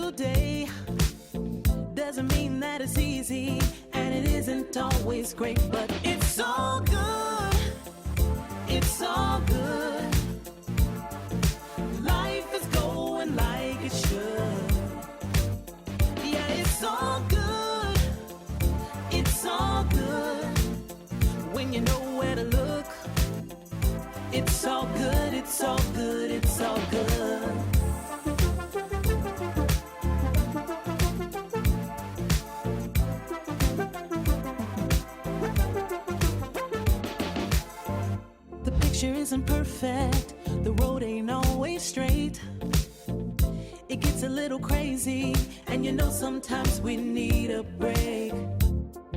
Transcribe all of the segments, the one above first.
beautiful day doesn't mean that it's easy, and it isn't always great, but it's all good. It's all good. Life is going like it should. Yeah, it's all good. It's all good. When you know where to look, it's all good. It's all good. It's all good. Picture isn't perfect, the road ain't always straight. It gets a little crazy, and you know sometimes we need a break.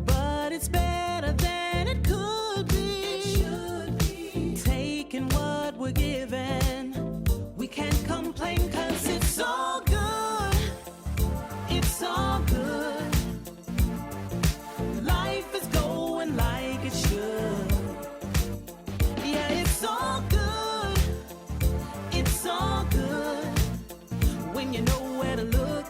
But it's better than it could be. It should be. Taking what we're given, we can't complain, 'cause it's all good. It's all good. Life is going like it should. It's all good, it's all good. When you know where to look,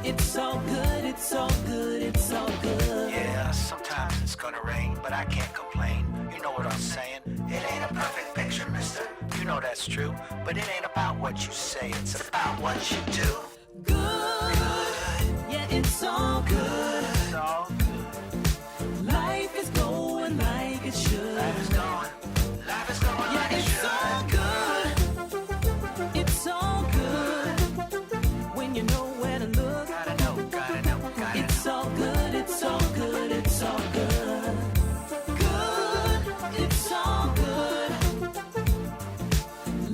it's all good, it's all good, it's all good. Yeah, sometimes it's gonna rain, but I can't complain. You know what I'm saying? It ain't a perfect picture, mister. You know that's true. But it ain't about what you say, it's about what you do. Good, yeah, it's all good. It's all good. Life is going like it should. Life is going yeah, like it it's all good. It's all good. When you know where to look, gotta know. It's all good. It's all good. It's all good. Good. It's all good.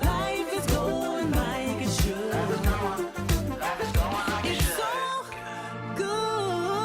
Life is going like it should. Life is going like it It's should. all good.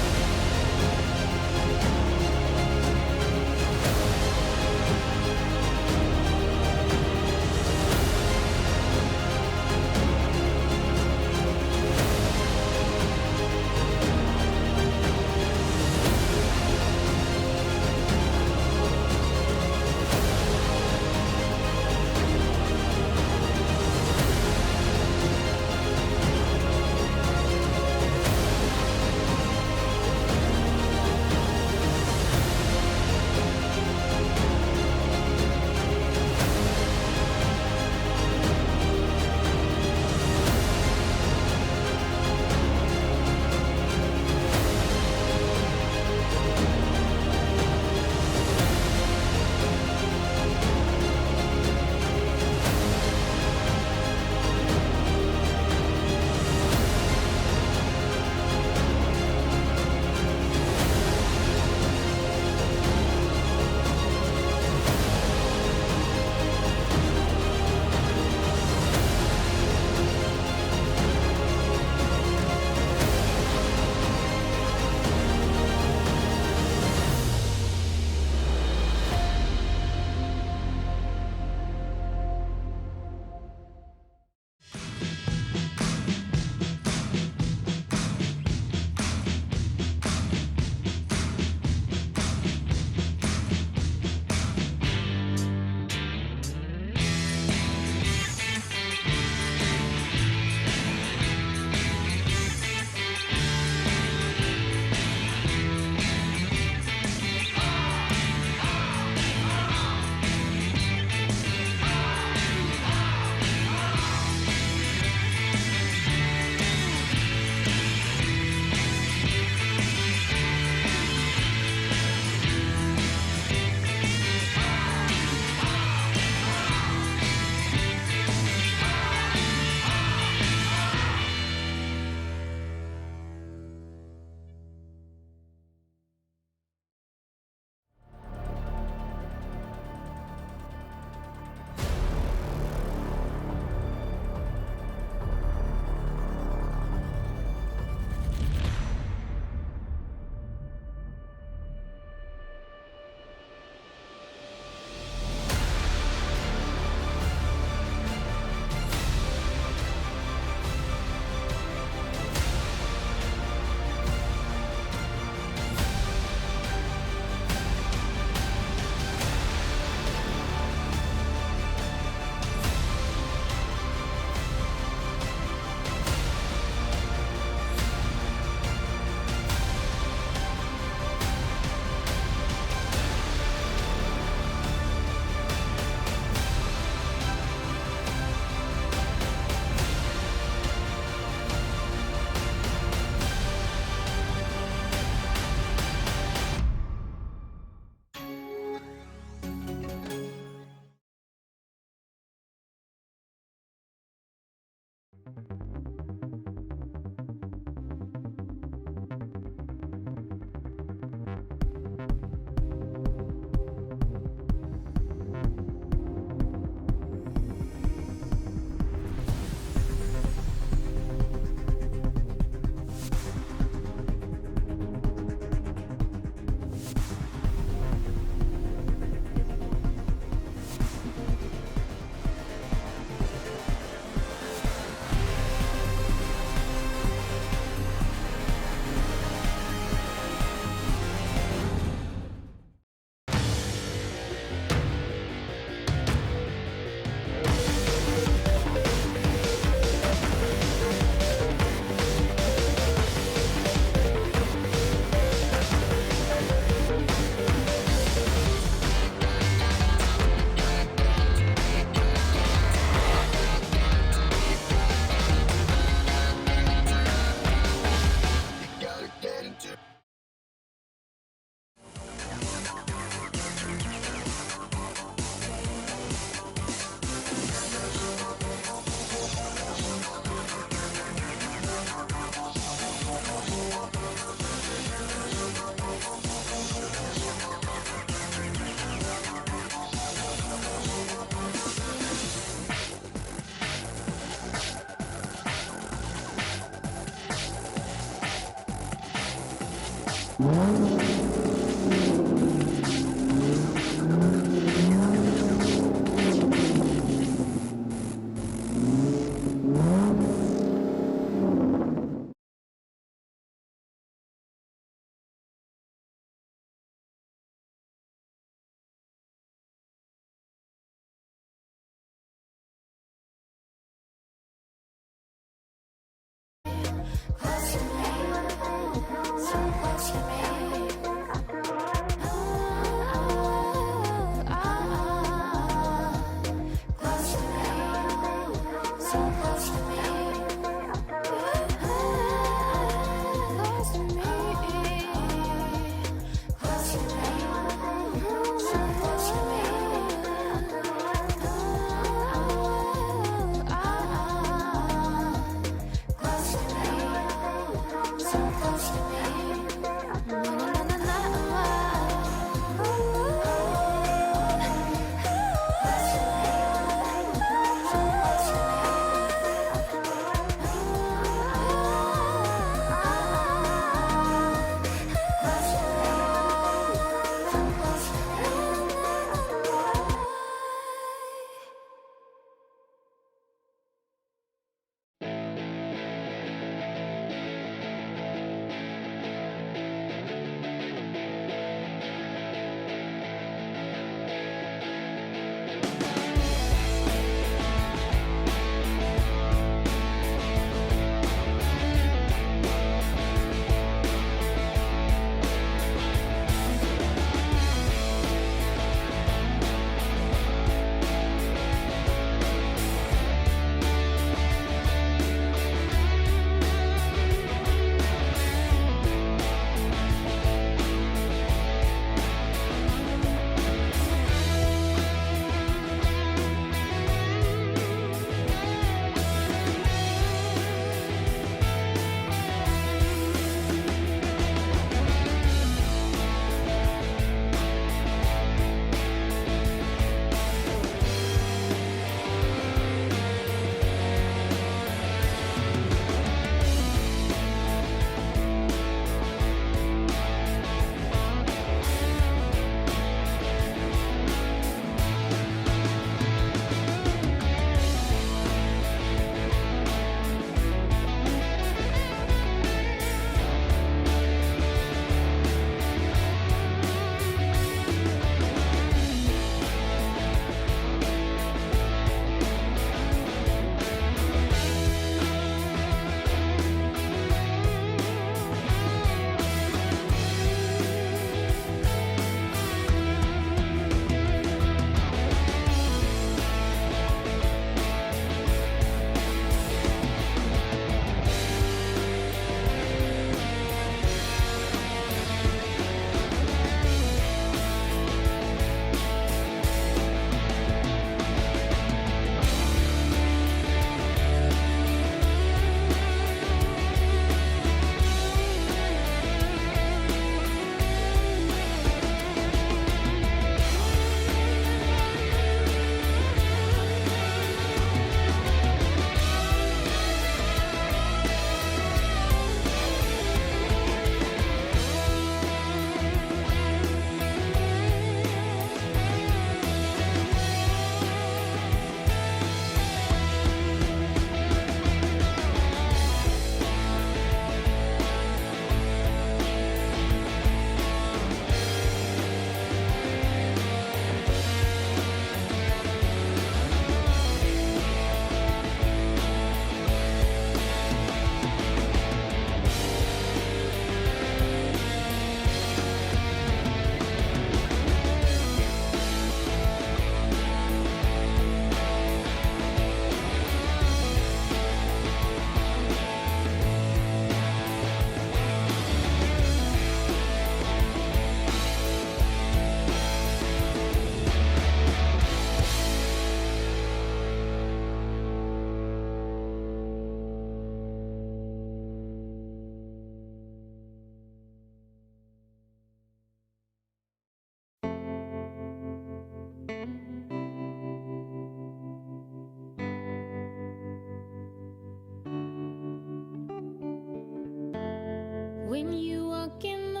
When you walk in the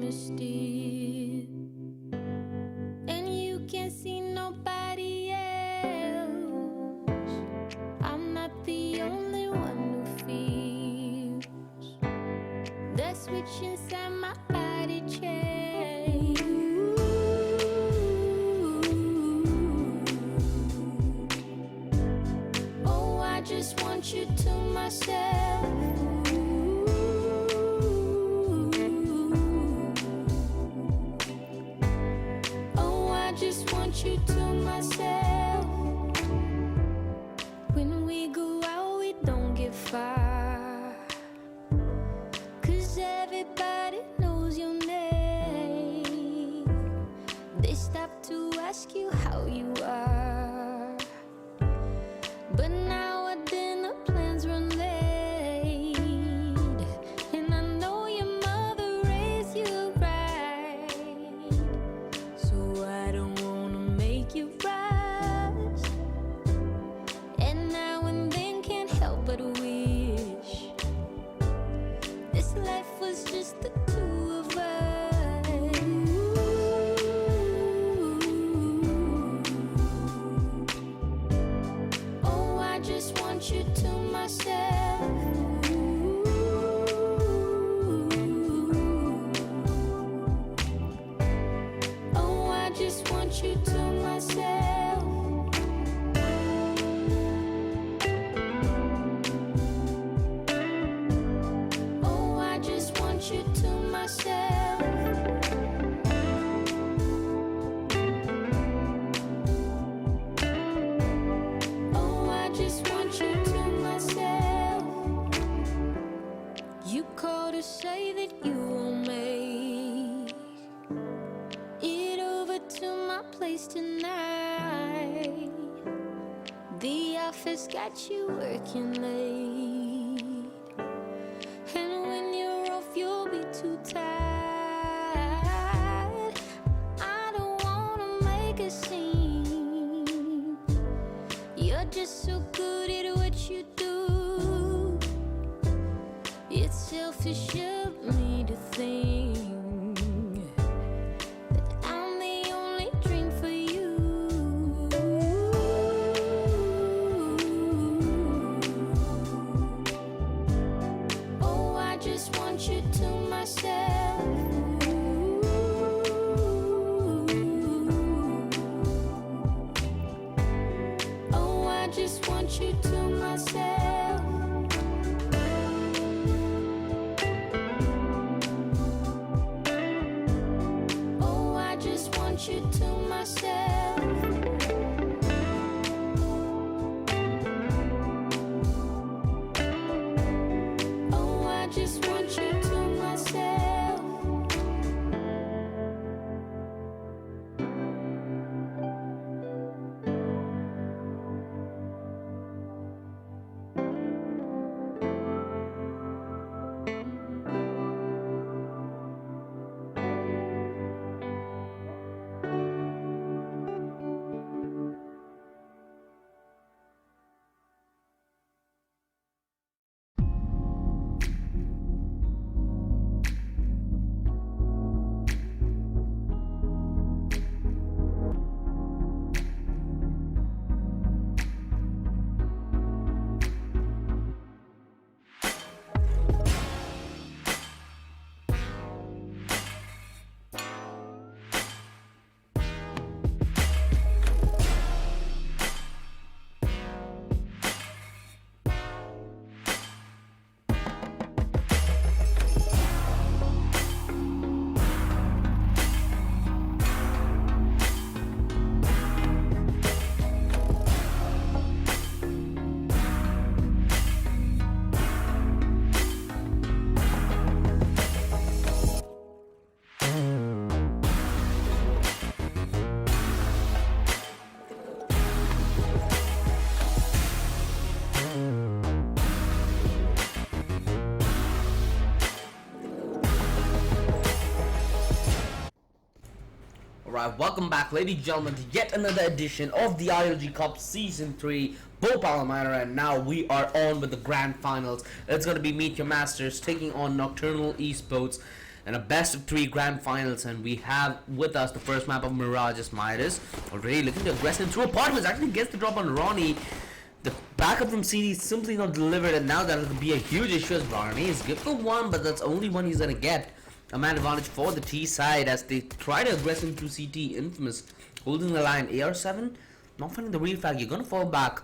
promised it, and you can't see nobody else. I'm not the only one who feels the switch inside my body change. Oh, I just want you to myself. Oh, I just want you to myself. When we go out, we don't get far, 'cause everybody knows your name. They stop to ask you how you are, but now our dinner plans run late, and I know your mother raised you right, so I don't wanna make you rush. And now and then can't help but wish this life was just the two of us. Oh, I just want you to myself. Oh, I just want you to myself. Oh, I just want you to myself. Oh, I just want you to myself. You call to say that you won't make it over to my place tonight. The office got you working late, and when you're off, you'll be too tired. I don't wanna make a scene. You're just so good at what you do. It's selfish of me to think that I'm the only dream for you. Oh, I just want you to myself. Oh, I just want you to myself. Oh, I just want you to myself. Oh, I just want you to myself. Alright, welcome back, ladies and gentlemen, to yet another edition of the ILG Cup Season 3 Bhopal Manor, and now we are on with the grand finals. It's going to be Meet Your Masters taking on Nocturnal Esports. in a best of 3 grand finals, and we have with us the first map of Mirage's Midas. Already looking to aggressive through apartments, actually gets the drop on Ronnie. The backup from CD simply not delivered, and now that'll be a huge issue as Ronnie is good for 1, but that's only one he's gonna get. A man advantage for the T side as they try to aggressive through CT. Infamous holding the line. AR7 not finding the real flag. You're gonna fall back.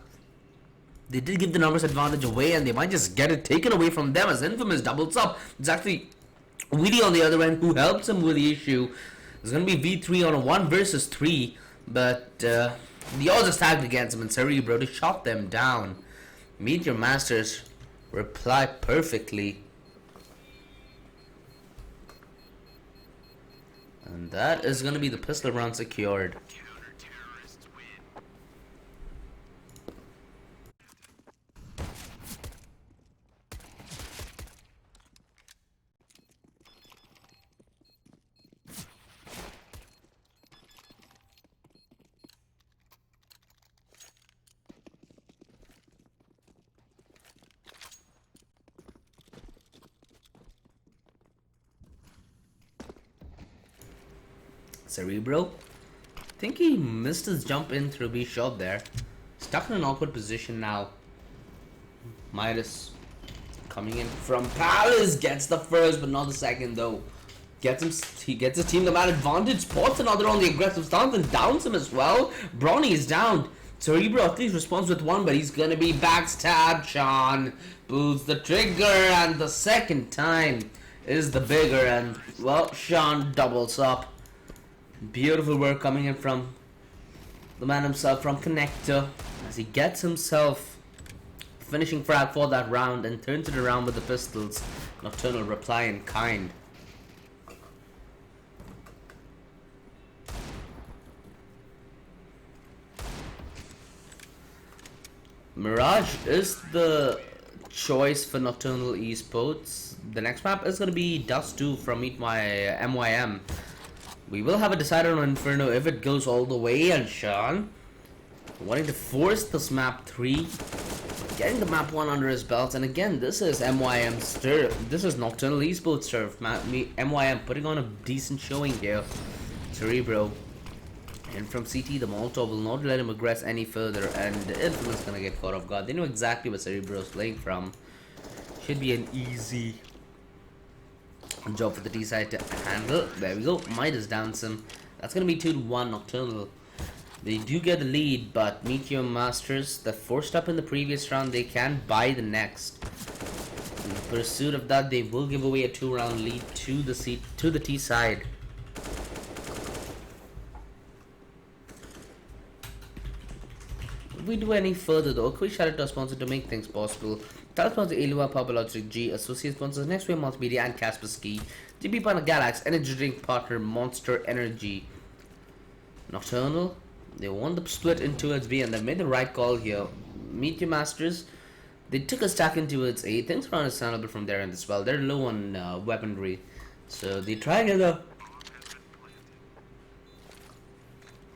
They did give the numbers advantage away, and they might just get it taken away from them as Infamous doubles up. It's actually Weedy on the other end who helps him with the issue. It's going to be V3 on a 1 versus 3, but the odds are stacked against him, and Cerebro to shot them down. Meteor Masters reply perfectly. And that is going to be the pistol round secured. Cerebro, I think he missed his jump in through B shot there. Stuck in an awkward position now. Midas coming in from Palace, gets the first but not the second though. He gets his team the man advantage, spots another on the aggressive stance and downs him as well. Brawny is down. Cerebro at least responds with 1, but he's gonna be backstabbed. Sean pulls the trigger, and the second time is the bigger, and well, Sean doubles up. Beautiful work coming in from the man himself from Connector as he gets himself finishing frag for that round and turns it around with the pistols. Nocturnal reply in kind. Mirage is the choice for Nocturnal Esports. The next map is going to be Dust 2 from Meet My MYM. We will have a decider on Inferno if it goes all the way, and Sean wanting to force this map 3, getting the map 1 under his belt, and again this is MYM's turf. This is Nocturnal Esports turf. MYM putting on a decent showing here. Cerebro and from CT the Molotov will not let him aggress any further, and Infamous gonna get caught off guard. They know exactly what Cerebro is playing from. Should be an easy job for the T side to handle. There we go. Midas downs him. That's gonna be 2-1 Nocturnal. They do get the lead, but Meteor Masters, that forced up in the previous round, they can buy the next. In pursuit of that, they will give away a 2-round lead to the T side. If we do any further though, a quick shout out to our sponsor to make things possible. Title sponsor ILG Cup, Logitech G, associate sponsors Next Wave Multimedia and Kaspersky, GP partner Galax, energy drink partner Monster Energy. Nocturnal, they won the split in towards B, and they made the right call here. Meteor Masters, they took a stack in towards A. Things are understandable from their end as well. They're low on weaponry, so they try to get the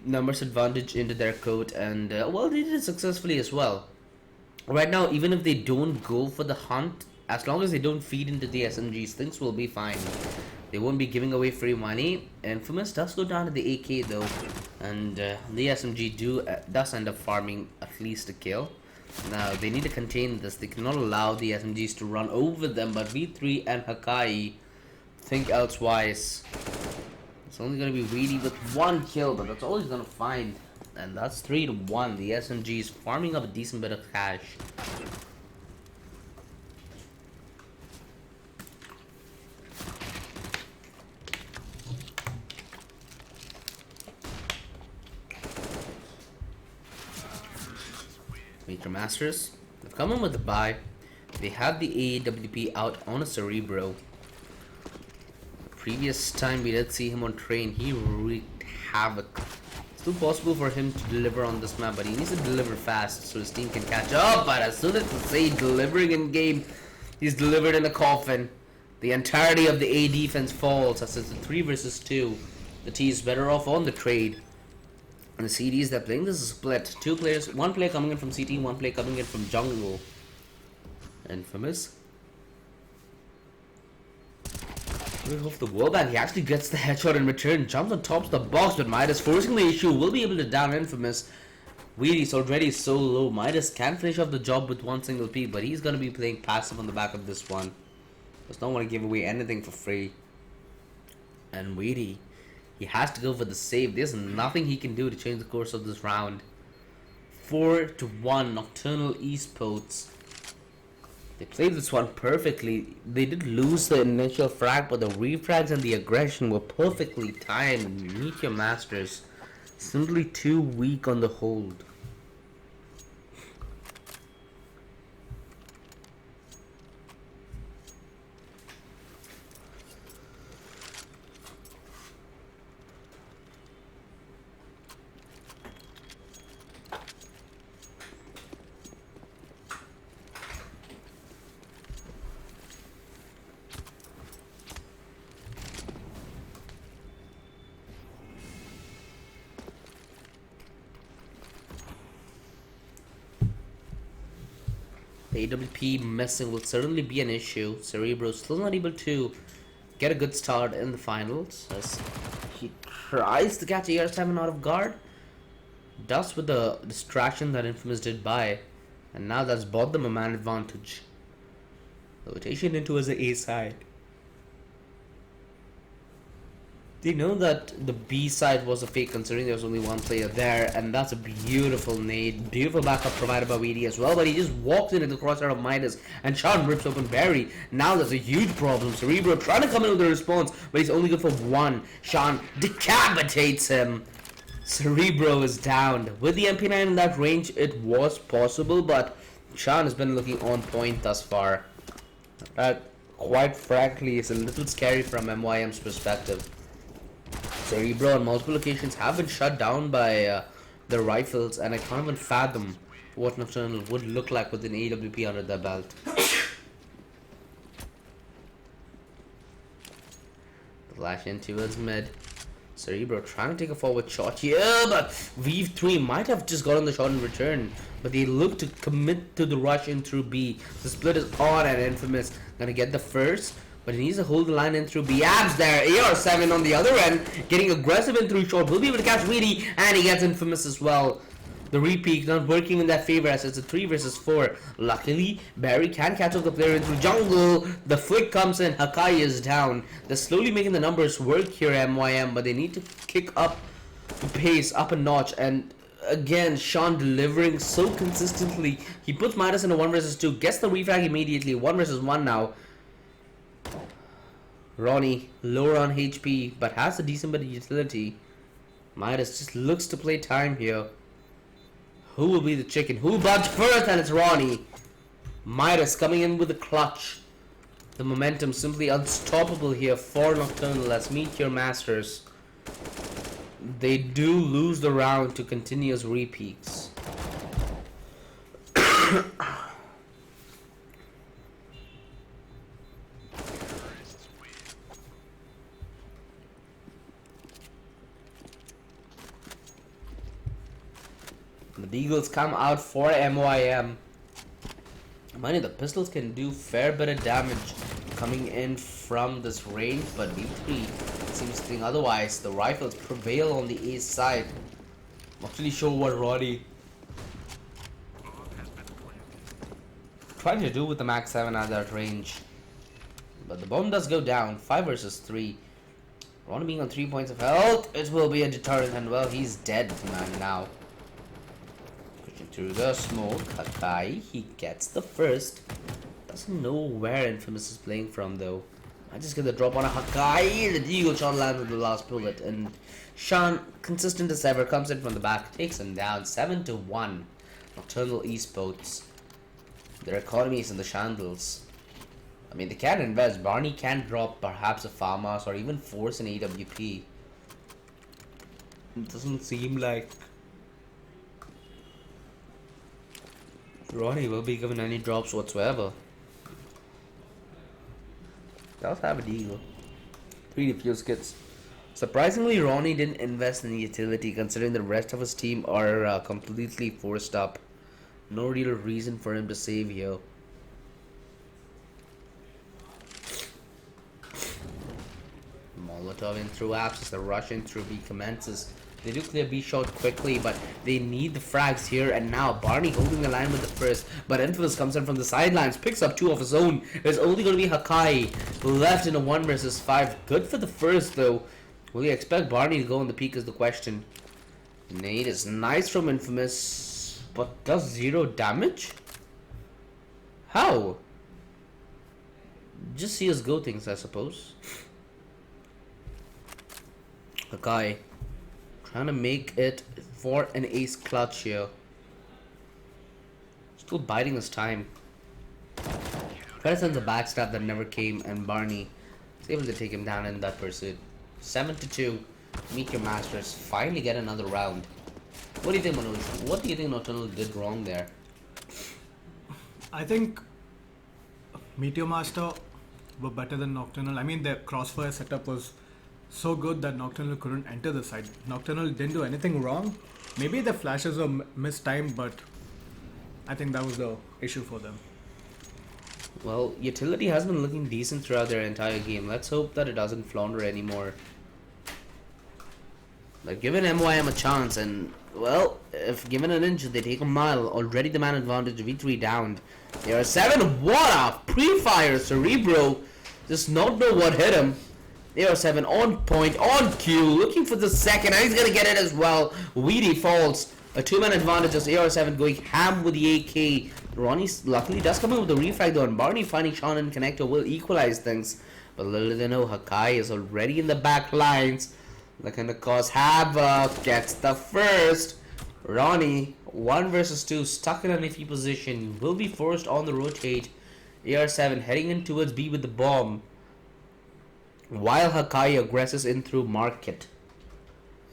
numbers advantage into their coat, and well, they did it successfully as well. Right now, even if they don't go for the hunt, as long as they don't feed into the SMGs, things will be fine. They won't be giving away free money. Infamous does go down to the AK though, and the SMG does end up farming at least a kill. Now they need to contain this. They cannot allow the SMGs to run over them, but V3 and Hakai think elsewise. It's only going to be Weedy with 1 kill, but that's all he's going to find. And that's 3-1. The SMG is farming up a decent bit of cash. Meteor Masters, they've come in with the buy. They have the AWP out on a Cerebro. Previous time we did see him on train, he wreaked havoc. Still possible for him to deliver on this map, but he needs to deliver fast so his team can catch up. But as soon as they say delivering in game, he's delivered in a coffin. The entirety of the A defense falls as it's a 3 versus 2. The T is better off on the trade. And the CDs they're playing, this is split. 2 players, 1 player coming in from CT, 1 player coming in from jungle. Infamous Off the wallbang, he actually gets the headshot in return, jumps on top of the box, but Midas forcing the issue will be able to down Infamous. Weedy's already so low. Midas can finish off the job with one single peek, but he's gonna be playing passive on the back of this one. Does not want to give away anything for free. And Weedy, he has to go for the save. There's nothing he can do to change the course of this round. 4-1 Nocturnal Esports. They played this one perfectly. They did lose the initial frag, but the refrags and the aggression were perfectly timed. And Meteor Masters simply too weak on the hold. The AWP missing will certainly be an issue. Cerebro still not able to get a good start in the finals as he tries to catch AR7 out of guard. Does with the distraction that Infamous did buy, and now that's bought them a man advantage. Rotation into his A side. They know that the B side was a fake considering there was only one player there, and that's a beautiful nade. Beautiful backup provided by WD as well, but he just walks into the crosshair of Midas and Sean rips open Barry. Now there's a huge problem. Cerebro trying to come in with a response, but he's only good for one. Sean decapitates him. Cerebro is down. With the MP9 in that range, it was possible, but Sean has been looking on point thus far. That, quite frankly, is a little scary from MYM's perspective. Cerebro on multiple occasions have been shut down by the rifles, and I can't even fathom what Nocturnal would look like with an AWP under their belt. Flash in towards mid. Cerebro trying to take a forward shot here, but Weave 3 might have just gotten the shot in return, but they look to commit to the rush in through B. The split is on, and Infamous gonna get the first, but he needs to hold the line in through B. Abs there, AR7 on the other end, getting aggressive in through short. Will be able to catch Weedy, and he gets Infamous as well. The repeat not working in that favor as it's a 3 versus 4. Luckily, Barry can catch up the player in through jungle. The flick comes in, Hakai is down. They're slowly making the numbers work here, MYM, but they need to kick up the pace up a notch. And again, Sean delivering so consistently. He puts Midas in a 1 versus 2, gets the refrag immediately. 1 versus 1 now. Ronnie, lower on HP, but has a decent bit of utility. Midas just looks to play time here. Who will be the chicken? Who bugs first? And it's Ronnie. Midas coming in with a clutch. The momentum simply unstoppable here for Nocturnal as Meteor Masters. They do lose the round to continuous repeats. The Eagles come out for MYM. Mind you, the pistols can do fair bit of damage coming in from this range, but V3 seems to think otherwise. The rifles prevail on the A side. I'm actually sure what Roddy trying to do with the Max 7 at that range. But the bomb does go down. 5 versus 3. Ronnie being on 3 points of health. It will be a deterrent, and well, he's dead, man, now. Through the smoke, Hakai, he gets the first. Doesn't know where Infamous is playing from though. I just get the drop on a Hakai. The Eagle shot lands with the last bullet, and Sean, consistent as ever, comes in from the back, takes him down 7-1. Nocturnal Esports. Their economy is in the shambles. I mean, they can invest. Barney can drop perhaps a farmhouse or even force an AWP. It doesn't seem like Ronnie will be given any drops whatsoever. Does have a deal. 3 defuse kits. Surprisingly, Ronnie didn't invest in utility considering the rest of his team are completely forced up. No real reason for him to save here. Molotov in through apps as the rush in through B commences. They do clear B shot quickly, but they need the frags here and now. Barney holding the line with the first, but Infamous comes in from the sidelines, picks up 2 of his own. There's only going to be Hakai left in a 1 versus 5. Good for the first though. Will you expect Barney to go on the peak is the question. Nade is nice from Infamous, but does 0 damage? How? Just see us go things, I suppose. Hakai trying to make it for an ace clutch here. Still biding his time. Try to send a backstab that never came, and Barney is able to take him down in that pursuit. 7-2. Meet your masters. Finally get another round. What do you think, Manoj? What do you think Nocturnal did wrong there? I think Meteor Master were better than Nocturnal. I mean, their crossfire setup was so good that Nocturnal couldn't enter the site. Nocturnal didn't do anything wrong. Maybe the flashes were mistimed, but I think that was the issue for them. Well, Utility has been looking decent throughout their entire game. Let's hope that it doesn't flounder anymore. They've given MYM a chance, and well, if given an inch, they take a mile. Already the man advantage, V3 downed. There are 7. What a pre-fire! Cerebro does not know what hit him. There are 7 on point, on cue, looking for the second, and he's gonna get it as well. Weedy falls. A 2-man advantage as AR7 going ham with the AK. Ronnie luckily does come in with the refrag though, and Barney finding Sean and Connector will equalize things. But little do they know, Hakai is already in the back lines. Looking to cause havoc. Gets the first. Ronnie, 1 versus 2, stuck in an iffy position. Will be forced on the rotate. AR7 heading in towards B with the bomb, while Hakai aggresses in through Market.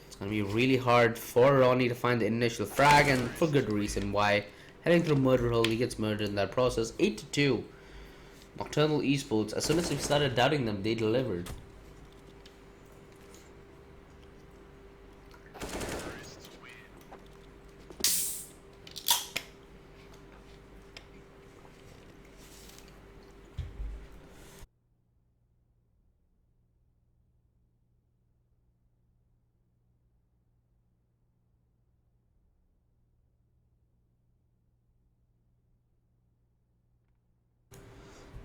It's going to be really hard for Ronnie to find the initial frag, and for good reason why. Heading through Murder Hole, he gets murdered in that process. 8-2. Nocturnal Esports, as soon as we started doubting them, they delivered.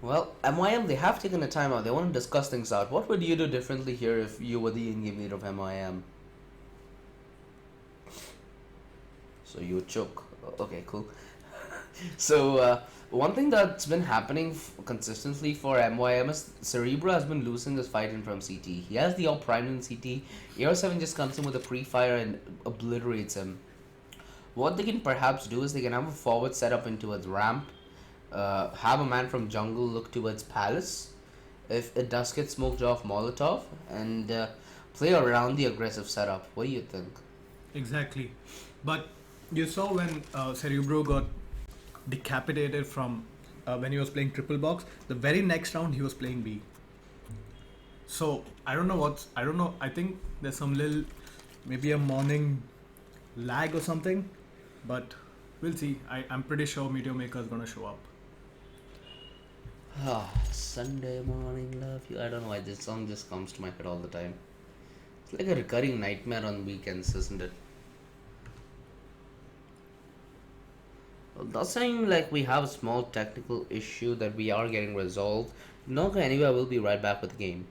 Well, MYM, they have taken a timeout. They want to discuss things out. What would you do differently here if you were the in-game leader of MYM? So you would choke. Okay, cool. So, one thing that's been happening consistently for MYM is Cerebro has been losing this fight in from CT. He has the out-prime in CT. AR7 just comes in with a pre-fire and obliterates him. What they can perhaps do is they can have a forward setup into its ramp. Have a man from jungle look towards Palace if it does get smoked off Molotov, and play around the aggressive setup. What do you think? Exactly. But you saw when Cerebro got decapitated from when he was playing triple box, the very next round he was playing B. So I don't know, I think there's some little, maybe a morning lag or something, but we'll see. I'm pretty sure Meteor Maker is gonna show up. Sunday morning love you. I don't know why this song just comes to my head all the time. It's like a recurring nightmare on weekends, isn't it? Well, does seem like we have a small technical issue that we are getting resolved. Not going anywhere, we'll be right back with the game.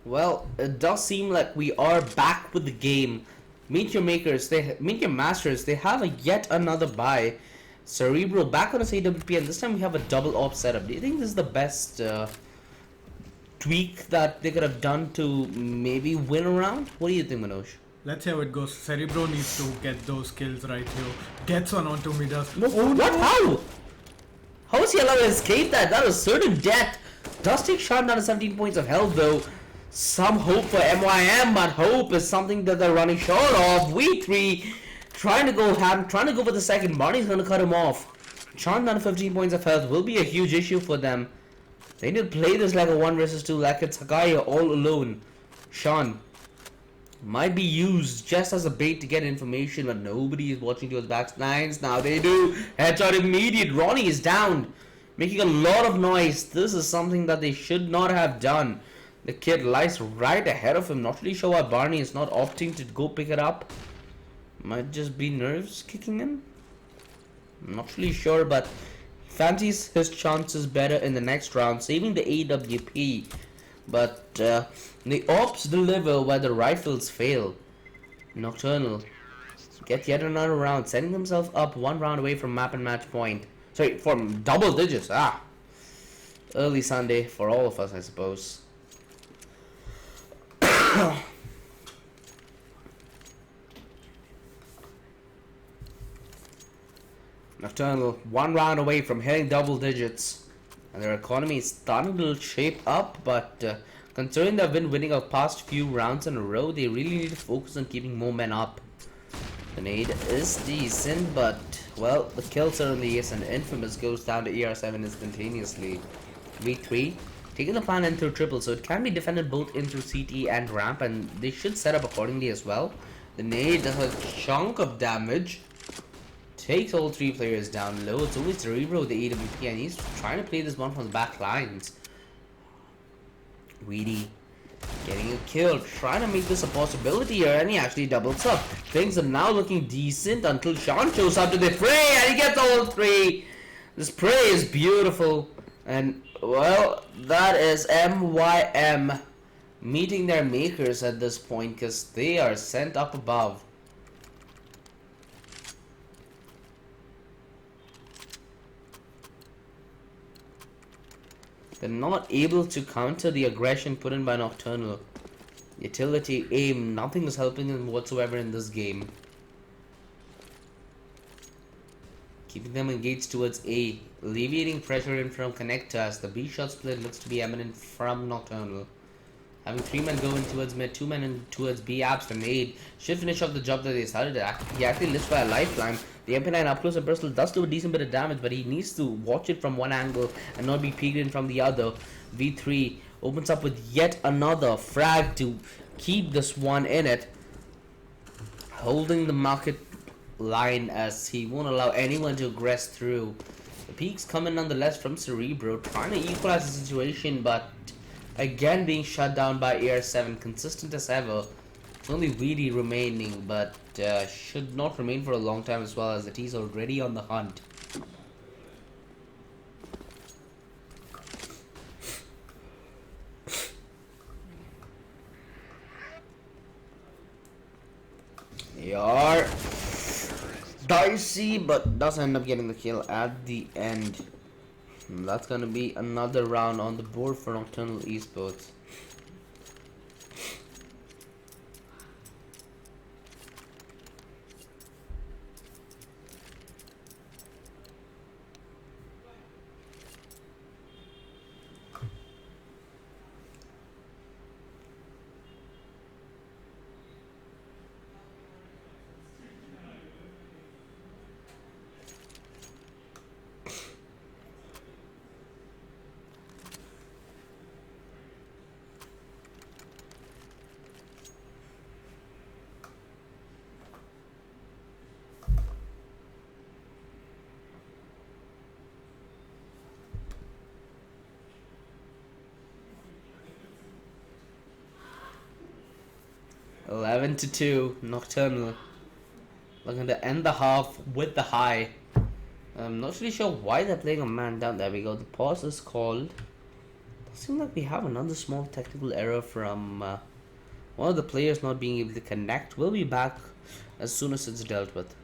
Well, it does seem like we are back with the game. Meet your masters. They have a yet another buy. Cerebral back on his AWP, and this time we have a double op setup. Do you think this is the best tweak that they could have done to maybe win a round? What do you think, Manoj? Let's see how it goes. Cerebro needs to get those kills right here. Gets one onto me, does. No, what? How? How is he allowed to escape that? That was certain death. Does take shot down to 17 points of health though. Some hope for MYM, but hope is something that they're running short of. V3 trying to go for the second. Barney's gonna cut him off. Sean down to 15 points of health will be a huge issue for them. They need to play this like a 1 versus 2, like it's Hakaya all alone. Sean might be used just as a bait to get information, but nobody is watching towards back nines. Now they do. Headshot immediate. Ronnie is down, making a lot of noise. This is something that they should not have done. The kid lies right ahead of him. Not really sure why Barney is not opting to go pick it up. Might just be nerves kicking in. I'm not really sure, but fancies his chances better in the next round, saving the AWP. But the ops deliver where the rifles fail. Nocturnal get yet another round, setting themselves up 1 round away from map and match point. Sorry, from double digits. Early Sunday for all of us, I suppose. Nocturnal 1 round away from hitting double digits, and their economy is starting to shape up, but considering they've been winning our past few rounds in a row, they really need to focus on keeping more men up. The nade is decent, but well, the kill certainly is, and Infamous goes down to ER7 instantaneously. V3 taking the plan in through triple, so it can be defended both in through CT and ramp, and they should set up accordingly as well. The nade does a chunk of damage, takes all 3 players down low. It's only Cerebro with the AWP, and he's trying to play this one from the back lines. Weedy getting a kill, trying to make this a possibility here, and he actually doubles up. Things are now looking decent until Sean shows up to the fray, and he gets all 3. The spray is beautiful, and well, that is MYM meeting their makers at this point, because they are sent up above. They're not able to counter the aggression put in by Nocturnal. Utility, aim, nothing is helping them whatsoever in this game. Keeping them engaged towards A, alleviating pressure in from connector as the B shot split looks to be eminent from Nocturnal. Having 3 men going towards mid, 2 men in towards B, abs for nade. Should finish off the job that they started. He actually lives by a lifeline. The MP9 up close and personal does do a decent bit of damage, but he needs to watch it from one angle and not be peeked in from the other. V3 opens up with yet another frag to keep this one in it, holding the market line as he won't allow anyone to aggress through. The peaks coming nonetheless from Cerebro, trying to equalize the situation, but again being shut down by AR7, consistent as ever. It's only Weedy remaining, but should not remain for a long time as well, as the T's already on the hunt. They are dicey, but does end up getting the kill at the end. And that's gonna be another round on the board for Nocturnal Esports. Eleven to 2, Nocturnal looking to end the half with the high. I'm not really sure why they're playing a man down. There we go. The pause is called. Seems like we have another small technical error from one of the players not being able to connect. We'll be back as soon as it's dealt with.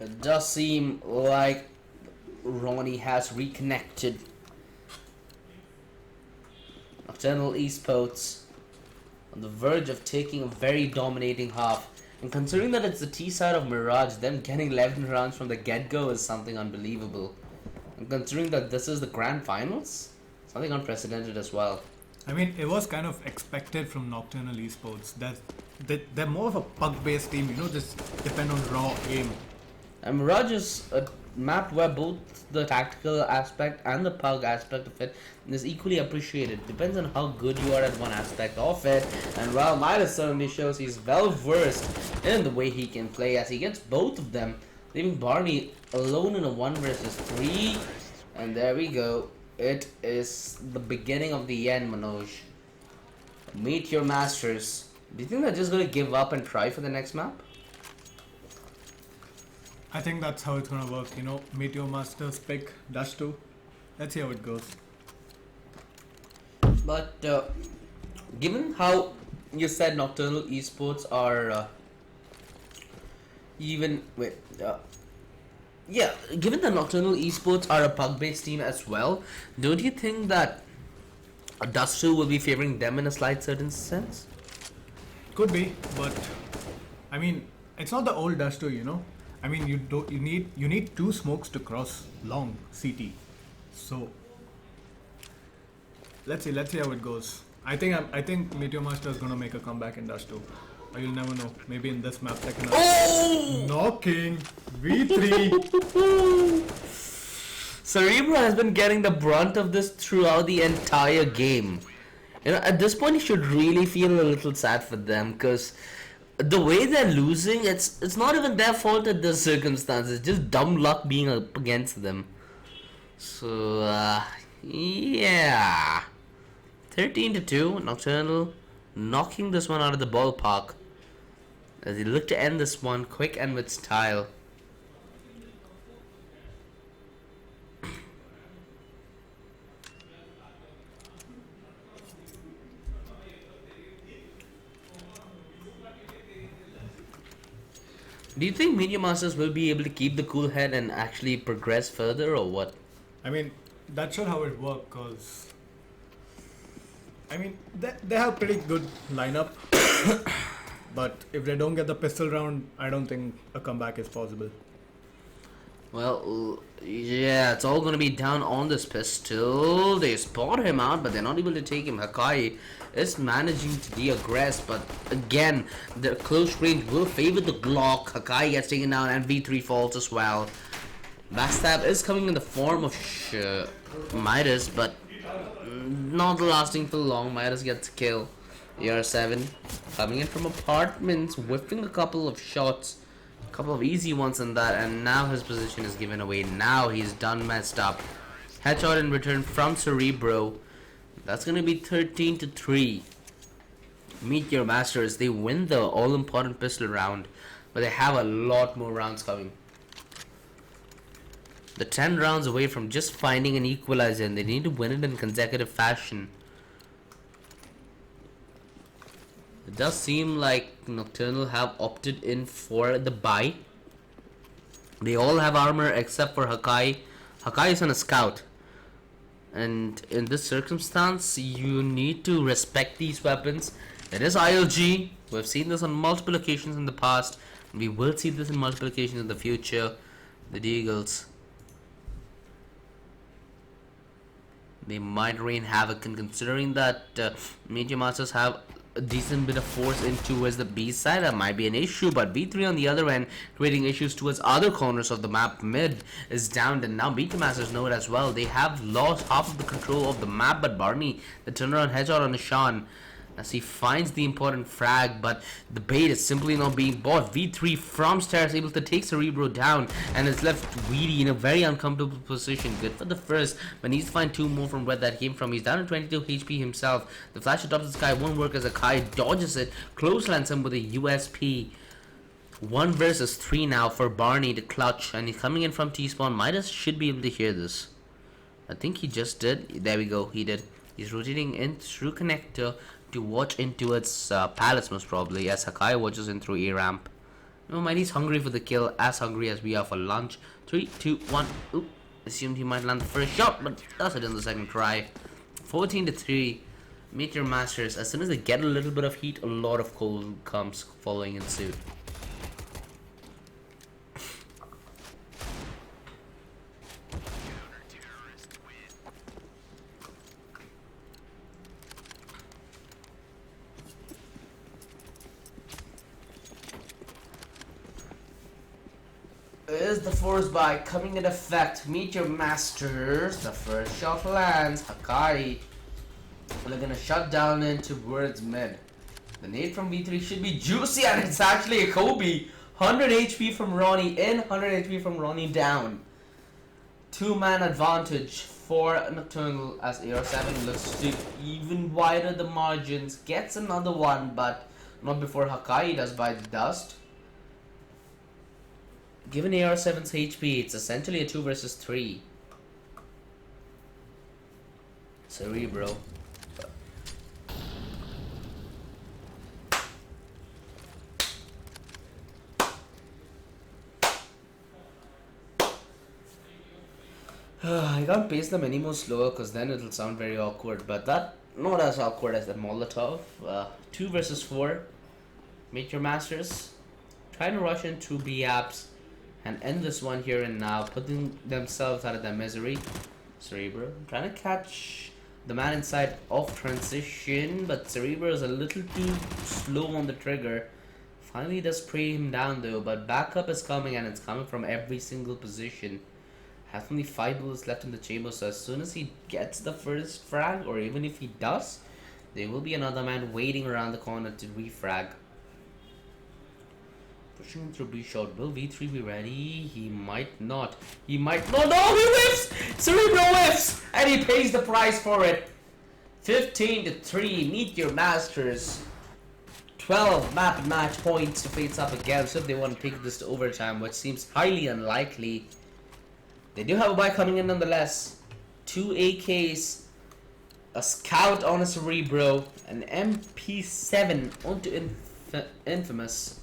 It does seem like Ronnie has reconnected. Nocturnal Esports on the verge of taking a very dominating half. And considering that it's the T side of Mirage, them getting 11 rounds from the get-go is something unbelievable. And considering that this is the grand finals, something unprecedented as well. I mean, it was kind of expected from Nocturnal Esports that they're more of a pug-based team, just depend on raw aim. And Mirage is a map where both the tactical aspect and the pug aspect of it is equally appreciated. Depends on how good you are at one aspect of it. And while Midas certainly shows he's well versed in the way he can play as he gets both of them, leaving Barney alone in a 1 versus 3. And there we go. It is the beginning of the end, Manoj. Meet your masters. Do you think they're just going to give up and try for the next map? I think that's how it's gonna work, meet your masters, pick, dash 2. Let's see how it goes. But given how you said Nocturnal Esports are given that Nocturnal Esports are a pug-based team as well, don't you think that Dust 2 will be favoring them in a slight certain sense? Could be, but I mean, it's not the old dash 2, I mean, you need 2 smokes to cross long CT. So let's see how it goes. I think Meteor Master is gonna make a comeback in Dash 2. Or you'll never know. Maybe in this map second half. Oh! Knocking V3. Cerebro has been getting the brunt of this throughout the entire game. At this point, you should really feel a little sad for them, because the way they're losing, it's not even their fault at the circumstances. Just dumb luck being up against them. So yeah, 13-2. Nocturnal knocking this one out of the ballpark as they look to end this one quick and with style. Do you think Media Masters will be able to keep the cool head and actually progress further, or what? I mean, that's not how it works, because I mean, they have pretty good lineup. But if they don't get the pistol round, I don't think a comeback is possible. Well, yeah, it's all going to be down on this pistol. They spot him out, but they're not able to take him. Hakai is managing to de-aggress, but again, the close range will favor the Glock. Hakai gets taken down, and V3 falls as well. Backstab is coming in the form of Midas, but not lasting for long. Midas gets a kill. ER7 coming in from apartments, whiffing a couple of shots. Couple of easy ones in that, and now his position is given away. Now he's done messed up. Headshot in return from Cerebro. That's gonna be 13-3. Meet Your Masters, they win the all-important pistol round, but they have a lot more rounds coming. They're 10 rounds away from just finding an equalizer, and they need to win it in consecutive fashion. It does seem like Nocturnal have opted in for the buy. They all have armor except for Hakai. Hakai is on a scout. And in this circumstance, you need to respect these weapons. It is ILG. We've seen this on multiple occasions in the past. We will see this in multiple occasions in the future. The Deagles. They might rain havoc, and considering that Meteor Masters have a decent bit of force in towards the B side, that might be an issue. But B3 on the other end, creating issues towards other corners of the map. Mid is down, and now Meteor Masters know it as well. They have lost half of the control of the map, but Barney, the turnaround headshot on Nishan, as he finds the important frag, but the bait is simply not being bought. V3 from stairs able to take Cerebro down, and is left Weedy in a very uncomfortable position. Good for the first, but needs to find 2 more from where that came from. He's down to 22 HP himself. The flash atop the sky won't work as a Kai dodges it, clotheslines him with a USP. 1 versus 3 now for Barney to clutch, and he's coming in from T-spawn. Midas should be able to hear this. I think he just did. There we go, he did. He's rotating in through connector to watch into its palace, most probably, as Hakai watches in through A ramp. No mind, he's hungry for the kill, as hungry as we are for lunch. 3, 2, 1. Oop. Assumed he might land the first shot, but does it in the second try. 14-3. Meteor Masters. As soon as they get a little bit of heat, a lot of cold comes following in suit. Is the force buy coming in effect? Meteor Masters. The first shot lands. Hakai. They're gonna shut down in towards mid. The nade from V3 should be juicy, and it's actually a Kobe. 100 HP from Ronnie in, 100 HP from Ronnie down. 2-man advantage for Nocturnal as AR7 looks to even wider the margins. Gets another one, but not before Hakai does by the dust. Given AR7's HP, it's essentially a 2 versus 3. Cerebro. I can't pace them any more slower because then it'll sound very awkward, but that not as awkward as the Molotov. 2 versus 4. Meteor Masters trying to rush in 2 B apps and end this one here and now, putting themselves out of their misery. Cerebro trying to catch the man inside off transition, but Cerebro is a little too slow on the trigger. Finally does spray him down though, but backup is coming, and it's coming from every single position. Has only 5 bullets left in the chamber, so as soon as he gets the first frag, or even if he does, there will be another man waiting around the corner to refrag. Pushing through B shot. Will V3 be ready? He might not. He might not. No, he whiffs! Cerebro whiffs! And he pays the price for it. 15-3. Meteor Masters. 12 map match points to face up against if they want to take this to overtime, which seems highly unlikely. They do have a buy coming in nonetheless. 2 AKs, a scout on a Cerebro, an MP7 onto Infamous,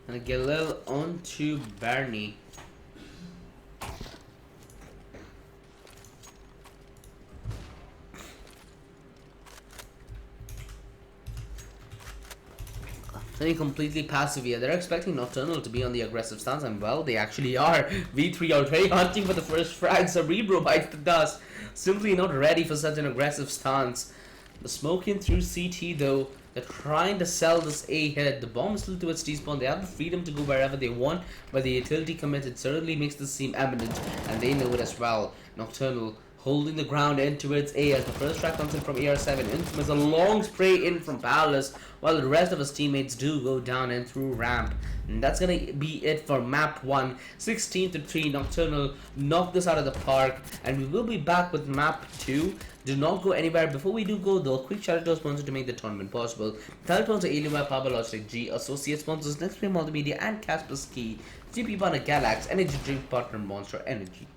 and a Galil onto Barney. They're completely passive here. They're expecting Nocturnal to be on the aggressive stance, and well, they actually are. V3 already hunting for the first frag. Cerebro bites the dust. Simply not ready for such an aggressive stance. The smoke in through CT though. They're trying to sell this A hit. The bomb is still towards T-spawn. They have the freedom to go wherever they want, but the utility committed certainly makes this seem eminent, and they know it as well. Nocturnal holding the ground in towards A as the first track comes in from AR7. Infamous, a long spray in from Palace, while the rest of his teammates do go down and through ramp. And that's gonna be it for map 1. 16-3. Nocturnal knocked this out of the park, and we will be back with map 2. Do not go anywhere. Before we do go, though, quick shout out to our sponsor to make the tournament possible. Third sponsor, ALG Power Logitech G. Associate sponsors, Next Play Multimedia and Kaspersky. GP partner, Galax. Energy drink partner, Monster Energy.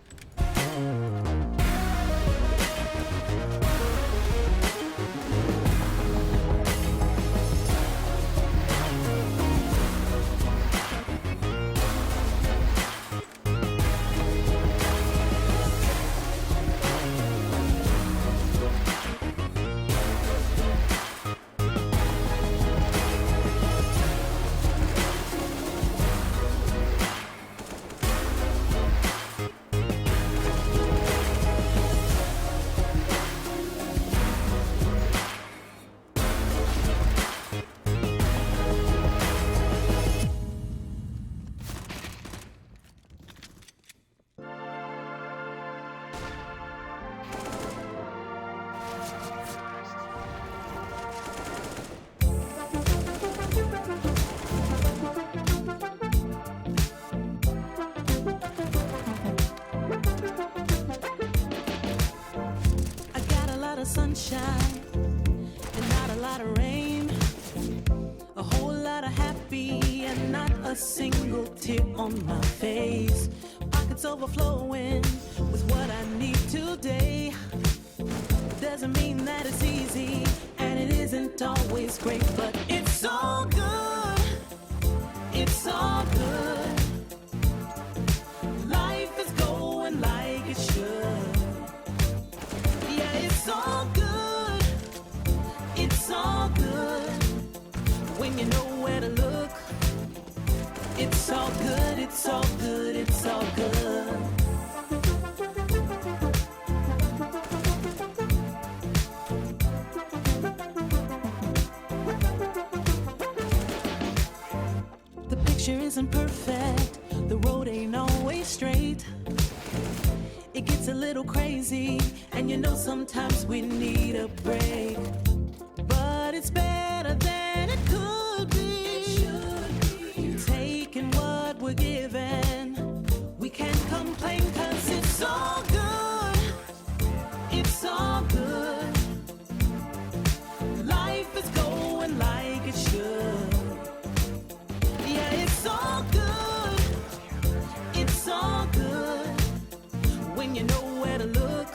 Sunshine and not a lot of rain, a whole lot of happy and not a single tear on my face. Pockets overflowing with what I need today. Doesn't mean that it's easy and it isn't always great, but it's all good. It's all good. Life is going like it should. It's all good, it's all good, when you know where to look. It's all good, it's all good, it's all good. The picture isn't perfect, the road ain't always straight. It gets a little crazy, and you know sometimes we need a break. But it's better than it could be. Taking what we're given, we can't complain 'cause it's all good. It's all good. Life is going like it should. Yeah, it's all good. It's all good. When you know where to look,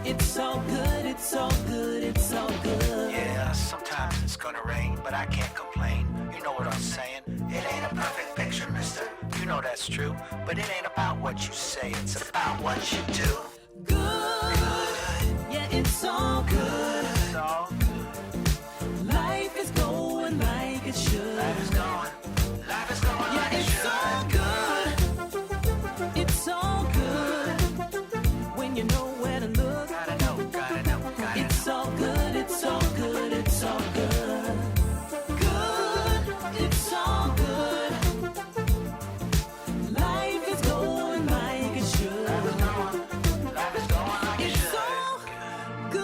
it's all good, it's all good, it's all good. Yeah, sometimes it's gonna rain, but I can't complain. You know what I'm saying? It ain't a perfect picture, mister. You know that's true. But it ain't about what you say, it's about what you do. Good, yeah, it's all good. It's all good. Life is going like it should. Life is going Yeah, like it it's should. all good. It's all good. When you know where to look. Gotta know, It's all good, it's all good, it's all good. Good, it's all good. Life is going like it should. Life is going like it It's should. all good.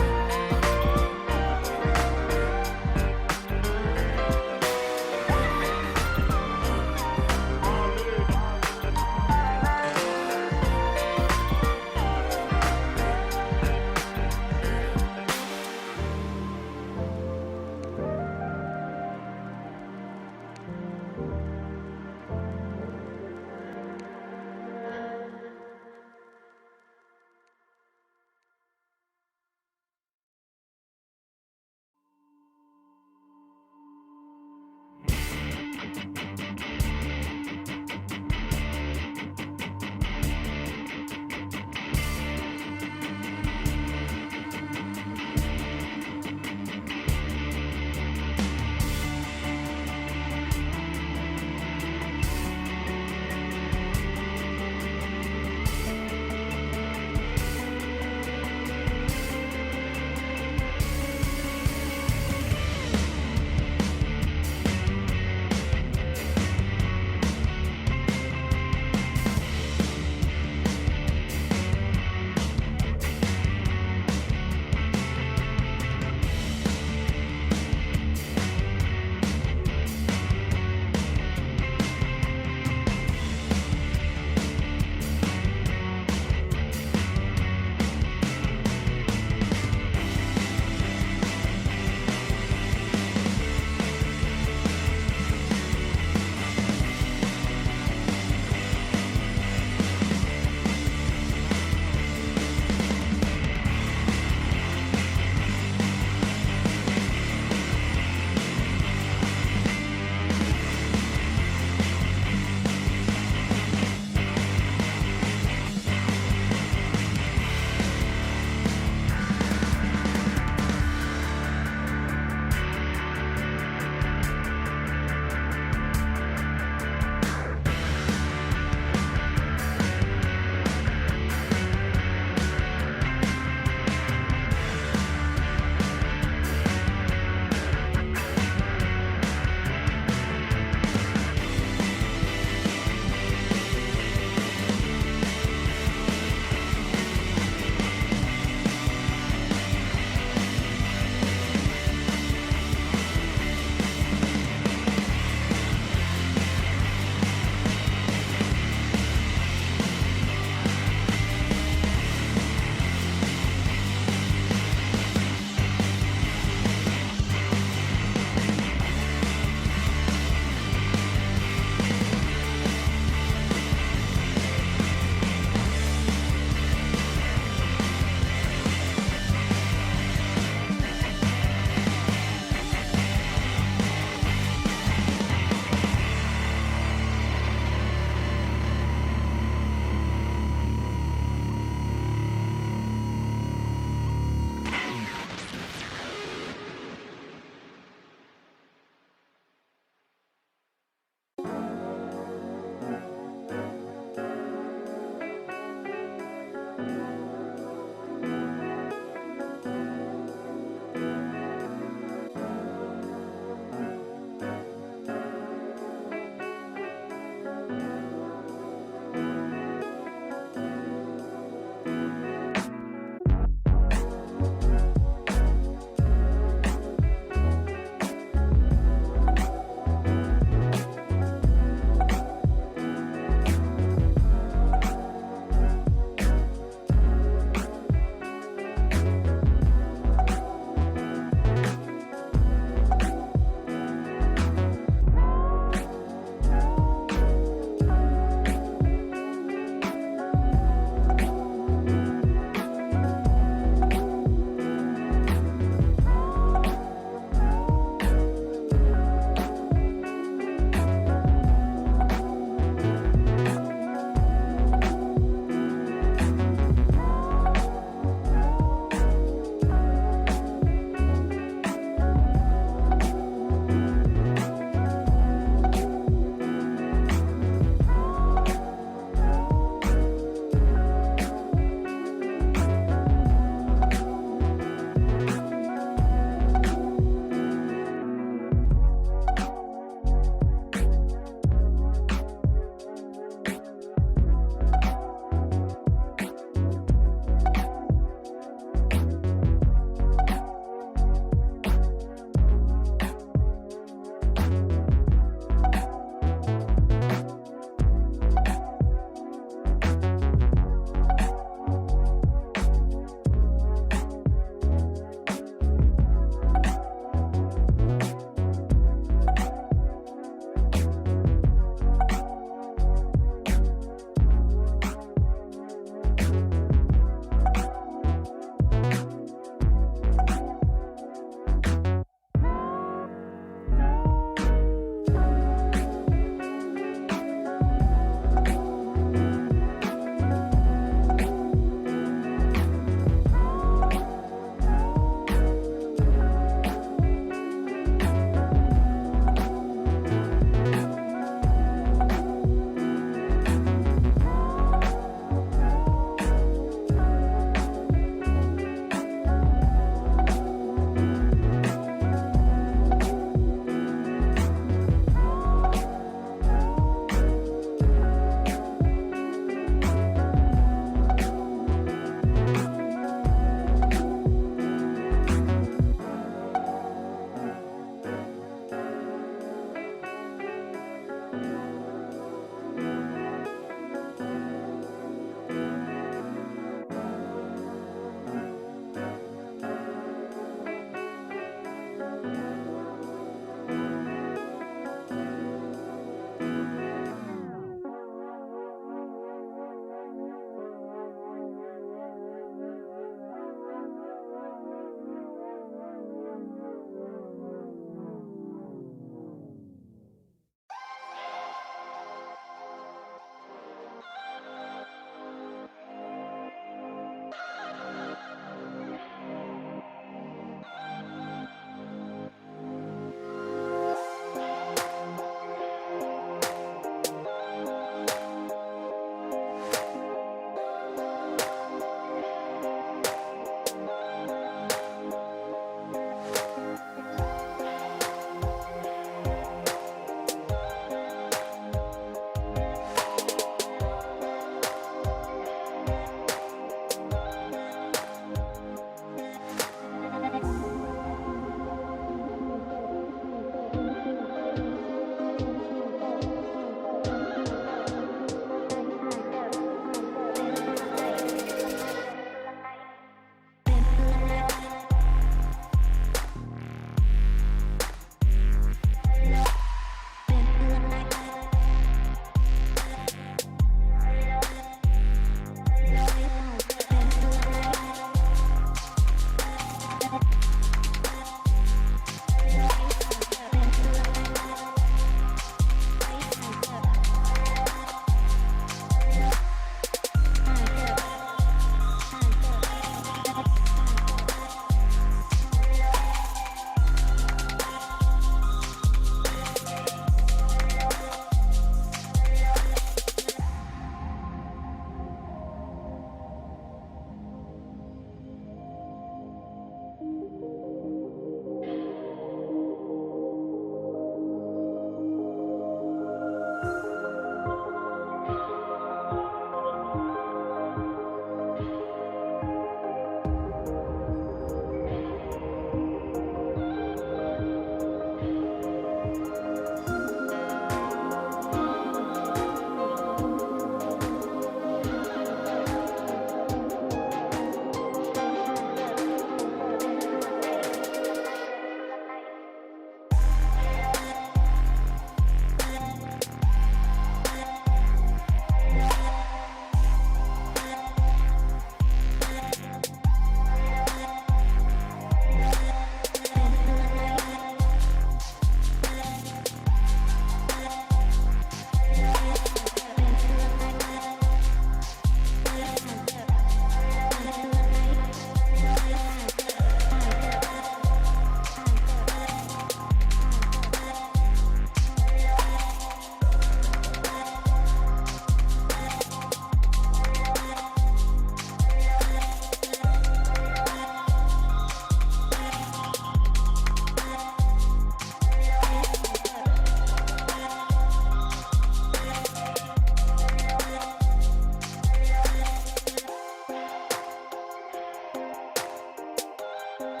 Alright,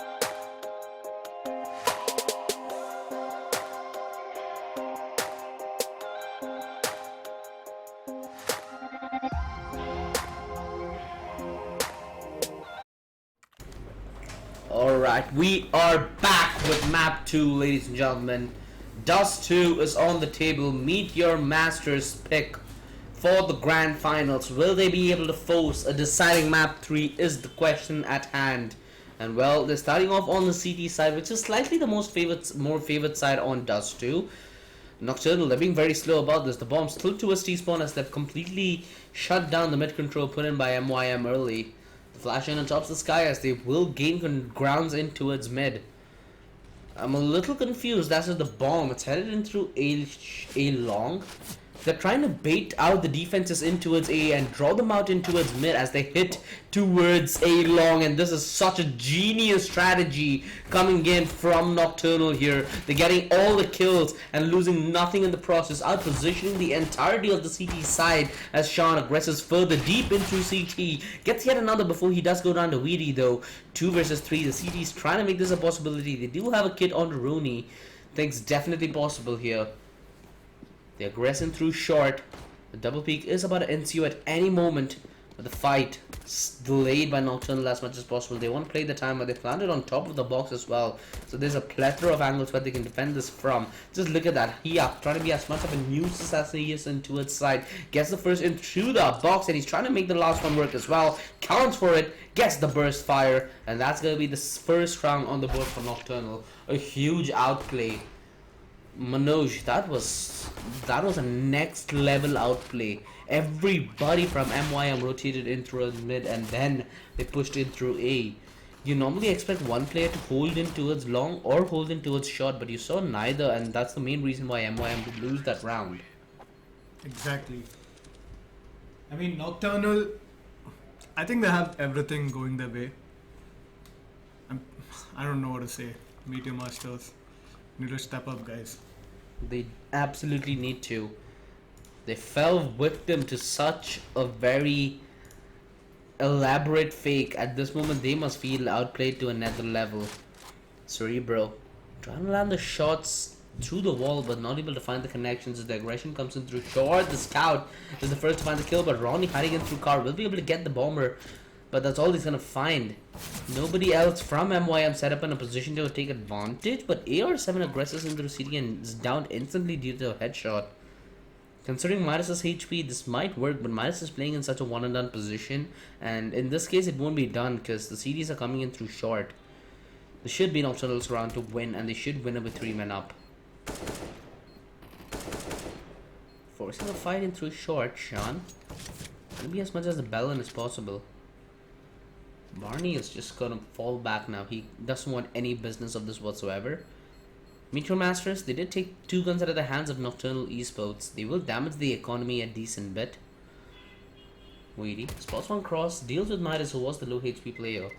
we are back with map 2, ladies and gentlemen. Dust 2 is on the table. Meet your master's pick for the grand finals. Will they be able to force a deciding map 3 is the question at hand. And well, they're starting off on the CT side, which is slightly the more favored side on Dust 2. Nocturnal, they're being very slow about this. The bomb's still towards T-spawn as they've completely shut down the mid control put in by MYM early. The flash in on top of the sky as they will gain grounds in towards mid. I'm a little confused as to the bomb. It's headed in through A long. They're trying to bait out the defenses in towards A and draw them out in towards mid as they hit towards A long, and this is such a genius strategy coming in from Nocturnal here. They're getting all the kills and losing nothing in the process, out positioning the entirety of the CT side as Sean aggresses further deep into CT. Gets yet another before he does go down to Weedy though. 2 versus 3, the CT's trying to make this a possibility. They do have a kit on Rooney. Things definitely possible here. They're aggressing through short. The double peak is about to ensue at any moment, but the fight is delayed by Nocturnal as much as possible. They want to play the time, but they planted on top of the box as well. So there's a plethora of angles where they can defend this from. Just look at that. He up, trying to be as much of a nuisance as he is into its side. Gets the first in through the box, and he's trying to make the last one work as well. Counts for it, gets the burst fire, and that's going to be the first round on the board for Nocturnal. A huge outplay. Manoj, that was a next level outplay. Everybody from MYM rotated in through mid and then they pushed in through A. You normally expect one player to hold in towards long or hold in towards short, but you saw neither, and that's the main reason why MYM did lose that round. Exactly. I mean, Nocturnal, I think they have everything going their way. I don't know what to say. Meteor Masters, need to step up, guys. They absolutely need to. They fell victim to such a very elaborate fake. At this moment, they must feel outplayed to another level. Cerebro trying to land the shots through the wall, but not able to find the connections as the aggression comes in through short. The scout is the first to find the kill, but Ronnie hiding in through car will be able to get the bomber. But that's all he's gonna find. Nobody else from MYM set up in a position to take advantage, but AR7 aggresses into the city and is down instantly due to a headshot. Considering Midas' HP, this might work, but Midas is playing in such a one and done position, and in this case it won't be done because the CDs are coming in through short. This should be Nocturnal's round to win, and they should win it with 3 men up. Forcing a fight in through short, Sean. Gonna be as much as the Bellin as possible. Barney is just gonna fall back now. He doesn't want any business of this whatsoever. Meteor Masters, they did take 2 guns out of the hands of Nocturnal Esports. They will damage the economy a decent bit. Weedy spots one cross, deals with Midas, who was the low HP player.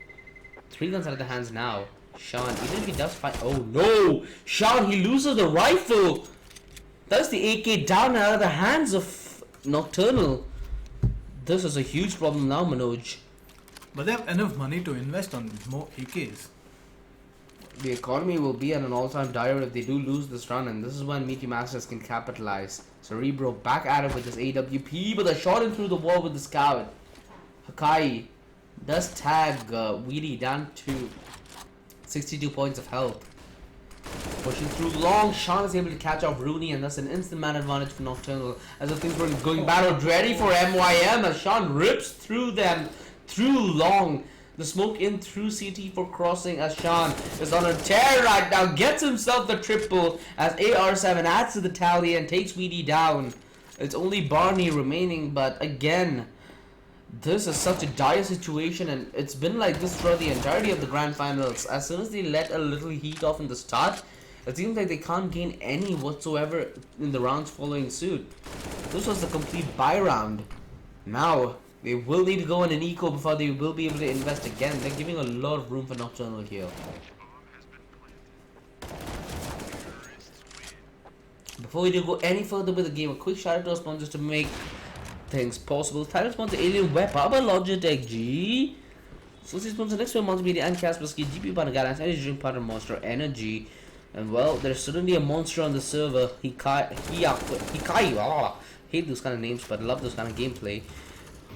3 guns out of the hands now. Sean, even if he does fight, oh no! Sean, he loses the rifle! That's the AK down out of the hands of Nocturnal. This is a huge problem now, Manoj. But they have enough money to invest on more AKs. The economy will be at an all-time dire if they do lose this run, and this is when Meteor Masters can capitalize. Cerebro back at it with his AWP, but a shot in through the wall with the scout. Hakai does tag Weedy down to 62 points of health. Pushing through long, Sean is able to catch off Rooney, and that's an instant man advantage for Nocturnal. As the things were going battle ready for MYM, as Sean rips through them through long. The smoke in through CT for crossing as Sean is on a tear right now. Gets himself the triple as AR7 adds to the tally and takes Weedy down. It's only Barney remaining, but again, this is such a dire situation, and it's been like this for the entirety of the grand finals. As soon as they let a little heat off in the start, it seems like they can't gain any whatsoever in the rounds following suit. This was a complete buy round. Now they will need to go on an eco before they will be able to invest again. They're giving a lot of room for Nocturnal here. Before we do go any further with the game, a quick shout out to our sponsors to make things possible. Title sponsor Alien Web Power by Logitech G. So this is the next one, Multimedia and Kaspersky, GPro partner Galax, energy drink partner Monster Energy. And well, there's certainly a monster on the server. Hikai, hate those kind of names, but love those kind of gameplay.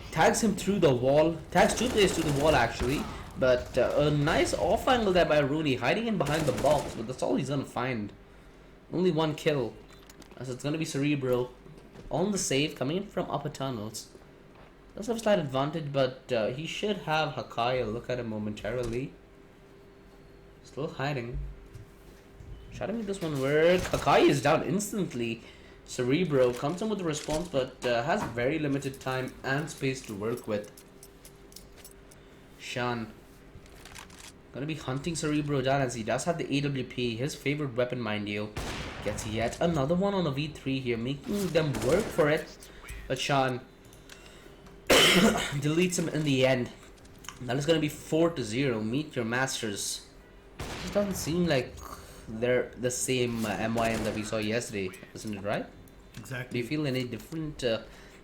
Tags him through the wall, tags two players through the wall actually. But a nice off angle there by Rooney, hiding in behind the box, but that's all he's gonna find. Only one kill, as it's gonna be Cerebro on the save, coming in from upper tunnels. Does have a slight advantage, but he should have Hakai look at him momentarily. Still hiding. Try to make this one work. Hakai is down instantly. Cerebro comes in with a response, but has very limited time and space to work with. Shan gonna be hunting Cerebro down, as he does have the AWP, his favorite weapon, mind you. Gets yet another one on a V3 here, making them work for it. But Shan deletes him in the end. That is gonna be 4-0. Meet your masters. It doesn't seem like they're the same MYM that we saw yesterday, isn't it right? Exactly. Do you feel any different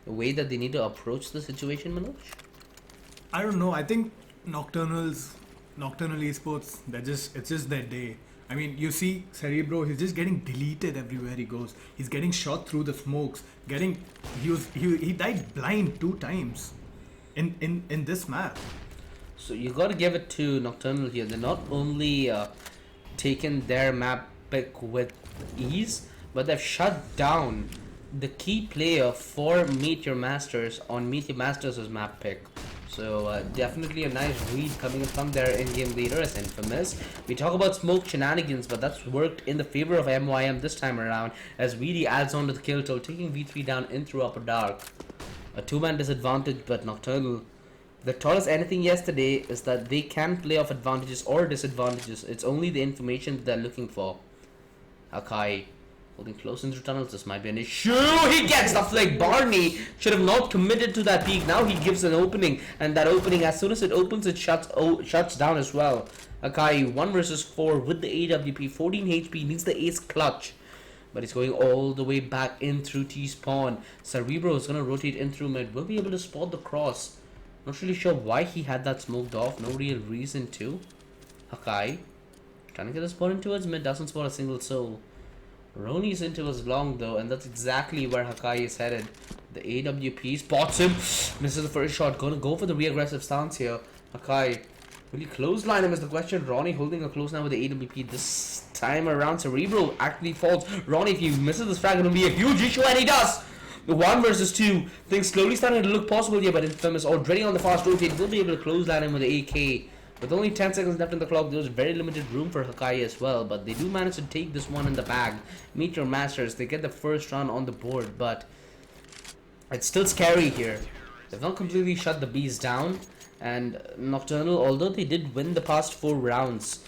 way that they need to approach the situation, Manoj? I don't know. I think Nocturnal esports, it's just their day. I mean, you see Cerebro, he's just getting deleted everywhere he goes. He's getting shot through the smokes. He died blind 2 times in this map. So you gotta give it to Nocturnal here. They're not only taken their map pick with ease, but they've shut down the key player for Meet Your Masters on Meet Your Masters' map pick. So definitely a nice read coming in from their in-game leader as Infamous. We talk about smoke shenanigans, but that's worked in the favor of MYM this time around, as VD adds on to the kill total, taking V3 down in through upper dark. A 2-man disadvantage, but Nocturnal, they taught us anything yesterday is that they can play off advantages or disadvantages. It's only the information they're looking for. Hakai holding close into tunnels. This might be an issue. He gets the flick. Barney should have not committed to that peek. Now he gives an opening, and that opening, as soon as it opens, it shuts down as well. Hakai 1 versus 4 with the AWP, 14 HP, needs the ace clutch, but he's going all the way back in through T-spawn. Cerebro is gonna rotate in through mid. Will be able to spot the cross. Not really sure why he had that smoked off. No real reason to. Hakai trying to get a spot in towards mid, doesn't spot a single soul. Roni's into his long though, and that's exactly where Hakai is headed. The AWP spots him, misses the first shot, gonna go for the re-aggressive stance here. Hakai, will he clothesline him is the question. Ronnie holding a close now with the AWP this time around. Cerebro actually falls. Ronnie, if he misses this frag, it'll be a huge issue, and he does! The 1 versus 2, things slowly starting to look possible here, but Infamous already on the fast rotate will be able to clothesline him with the AK. With only 10 seconds left in the clock, there's very limited room for Hakai as well, but they do manage to take this one in the bag. Meet Your Masters, they get the first run on the board, but it's still scary here. They've not completely shut the bees down, and Nocturnal, although they did win the past 4 rounds,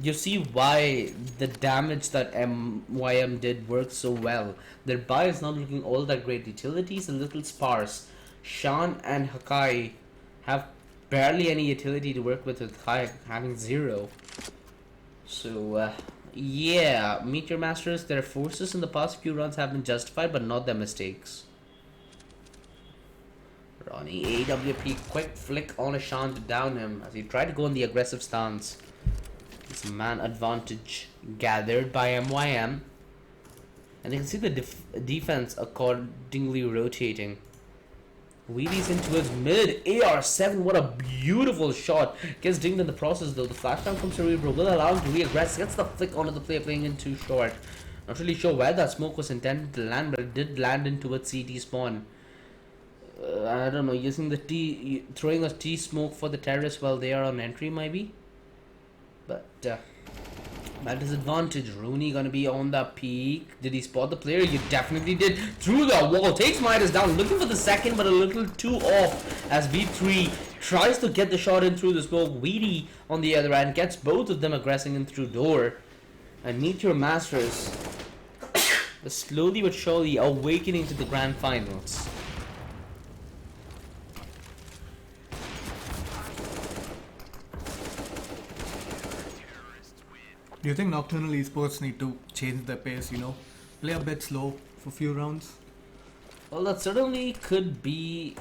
you see why the damage that MYM did worked so well. Their buy is not looking all that great. Utility is a little sparse. Shan and Hakai have barely any utility to work with Hakai having 0. So yeah, Meet Your Masters, their forces in the past few runs have been justified, but not their mistakes. Ronnie AWP, quick flick on a Shan to down him as he tried to go in the aggressive stance. It's a man advantage gathered by MYM, and you can see the defense accordingly rotating. Wheelie's into his mid. AR7, what a beautiful shot. Gets dinged in the process though. The flashdown from Cerebro will allow him to re-aggress. Gets the flick onto the player playing in too short. Not really sure where that smoke was intended to land, but it did land into its CT spawn. I don't know, using the T, throwing a T smoke for the terrorists while they are on entry maybe. But that disadvantage. Rooney gonna be on the peak. Did he spot the player? You definitely did. Through the wall, takes Midas down, looking for the second, but a little too off as V3 tries to get the shot in through the smoke. Weedy on the other end gets both of them aggressing in through door. And Meet Your Masters slowly but surely awakening to the grand finals. Do you think Nocturnal esports need to change their pace, play a bit slow for a few rounds? Well, that certainly could be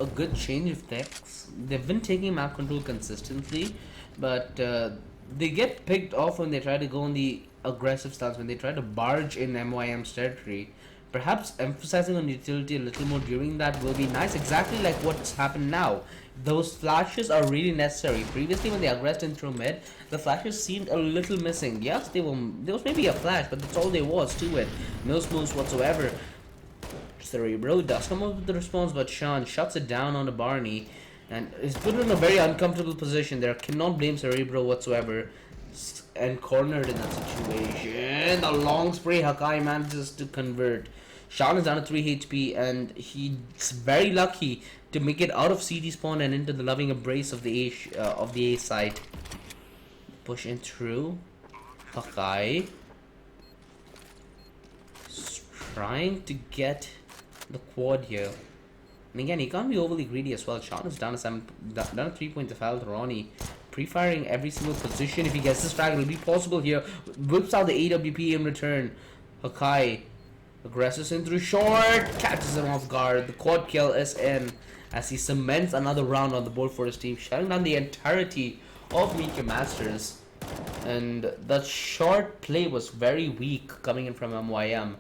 a good change of tactics. They've been taking map control consistently, but they get picked off when they try to go on the aggressive stance, when they try to barge in MYM's territory. Perhaps emphasizing on utility a little more during that will be nice, exactly like what's happened now. Those flashes are really necessary. Previously when they aggressed in through mid, the flashes seemed a little missing. Yes, there was maybe a flash, but that's all there was to it. No smokes whatsoever. Cerebro does come up with the response, but Sean shuts it down on the Barney and is put in a very uncomfortable position. There cannot blame Cerebro whatsoever. And cornered in that situation. The long spray, Hakai manages to convert. Sean is down to 3 HP and he's very lucky to make it out of CD spawn and into the loving embrace of the A side. Push in through. Hakai trying to get the quad here. And again, he can't be overly greedy as well. Sean is down to 3 points of health. Ronnie pre-firing every single position. If he gets this frag, it'll be possible here. Whips out the AWP in return. Hakai aggresses in through short. Catches him off guard. The quad kill is in as he cements another round on the board for his team, shutting down the entirety of Meteor Masters. And that short play was very weak coming in from MYM.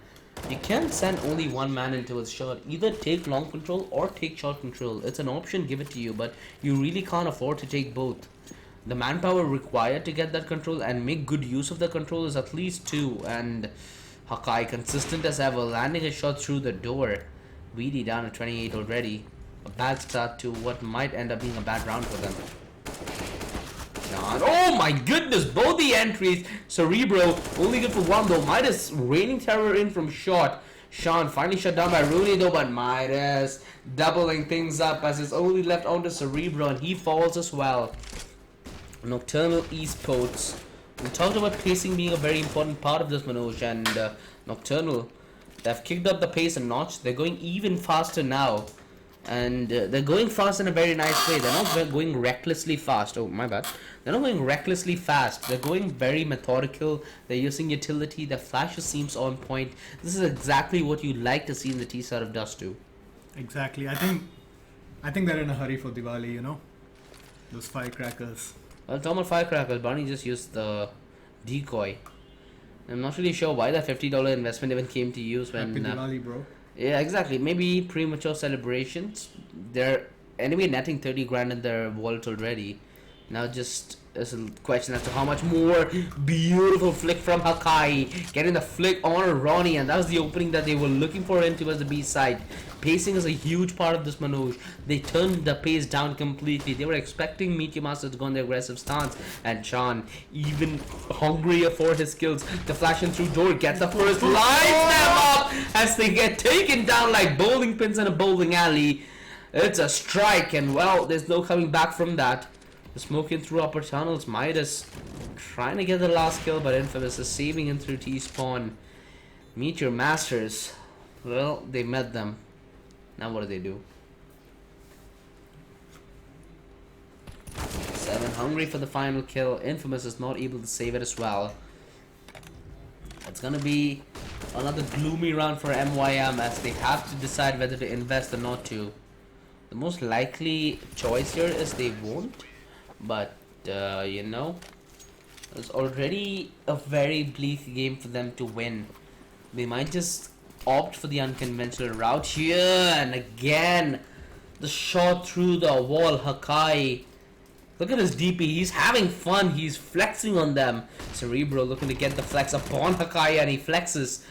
You can't send only one man into his shot. Either take long control or take short control. It's an option, give it to you, but you really can't afford to take both. The manpower required to get that control and make good use of the control is at least 2. And Hakai, consistent as ever, landing a shot through the door. VD down to 28 already. A bad start to what might end up being a bad round for them. Oh my goodness, both the entries. Cerebro only good for one though. Midas raining terror in from short. Sean finally shut down by Rooney though, but Midas doubling things up as it's only left onto Cerebro and he falls as well. Nocturnal Esports. We talked about pacing being a very important part of this, Manoj, and Nocturnal, they've kicked up the pace a notch. They're going even faster now. And they're going fast in a very nice way. They're not going recklessly fast. Oh, my bad. They're not going recklessly fast. They're going very methodical. They're using utility. Their flashes seems on point. This is exactly what you like to see in the T side of Dust 2. Exactly. I think they're in a hurry for Diwali, you know? Those firecrackers. Well, talking about firecrackers, Barney just used the decoy. I'm not really sure why that $50 investment even came to use when... Happy Diwali, bro. Yeah, exactly. Maybe premature celebrations. They're anyway netting 30 grand in their wallet already. Now just is a question as to how much more. Beautiful flick from Hakai. Getting the flick on Ronnie, and that was the opening that they were looking for in towards the B side. Pacing is a huge part of this Manoj. They turned the pace down completely. They were expecting Meteor Master to go on the aggressive stance, and Sean, even hungrier for his skills, the flash in through door gets the first, lights them up as they get taken down like bowling pins in a bowling alley. It's a strike, and well, there's no coming back from that. The smoke in through upper tunnels. Midas trying to get the last kill, but Infamous is saving in through T-spawn. Meteor Masters, well, they met them. Now what do? 7 hungry for the final kill. Infamous is not able to save it as well. It's gonna be another gloomy round for MYM as they have to decide whether to invest or not to. The most likely choice here is they won't, but you know, it's already a very bleak game for them to win. They might just opt for the unconventional route here, and again the shot through the wall. Hakai, look at his DP, he's having fun, he's flexing on them. Cerebro looking to get the flex upon Hakai, and he flexes.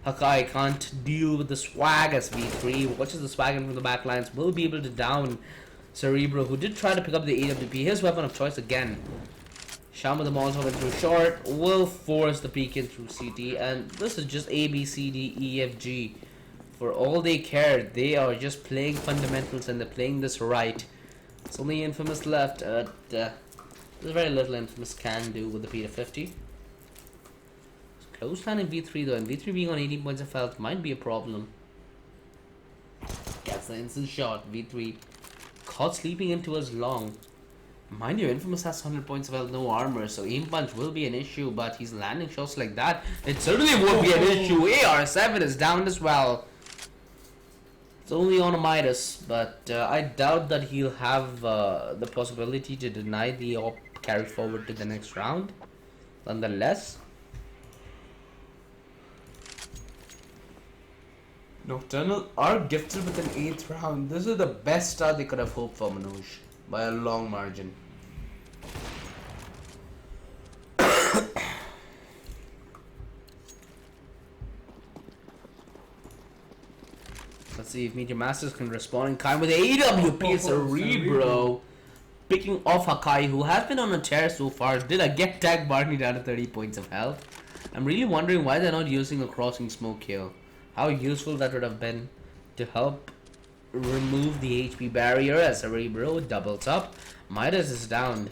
Hakai can't deal with the swag as V3 watches the swag in from the back lines, will be able to down Cerebro, who did try to pick up the AWP, his weapon of choice again. Shama the Molotov in through short will force the peek in through CT, and this is just A, B, C, D, E, F, G. For all they care, they are just playing fundamentals and they're playing this right. It's only Infamous left. There's very little Infamous can do with the P50. Close landing V3 though, and V3 being on 18 points of health might be a problem. Gets the instant shot. V3 caught sleeping into his long. Mind you, Infamous has 100 points of health, no armor, so aim punch will be an issue, but he's landing shots like that. It certainly won't be an issue. AR7 is down as well. It's only on a Midas, but I doubt that he'll have the possibility to deny the op carry forward to the next round. Nonetheless, Nocturnal are gifted with an 8th round. This is the best start they could have hoped for, Manoj, by a long margin. Let's see if Meteor Masters can respond in kind with AWP Cerebro. Picking off Hakai, who has been on a tear so far. Did I get tag Barney down to 30 points of health? I'm really wondering why they're not using a crossing smoke here. How useful that would have been to help remove the HP barrier as Cerebro doubles up. Midas is down.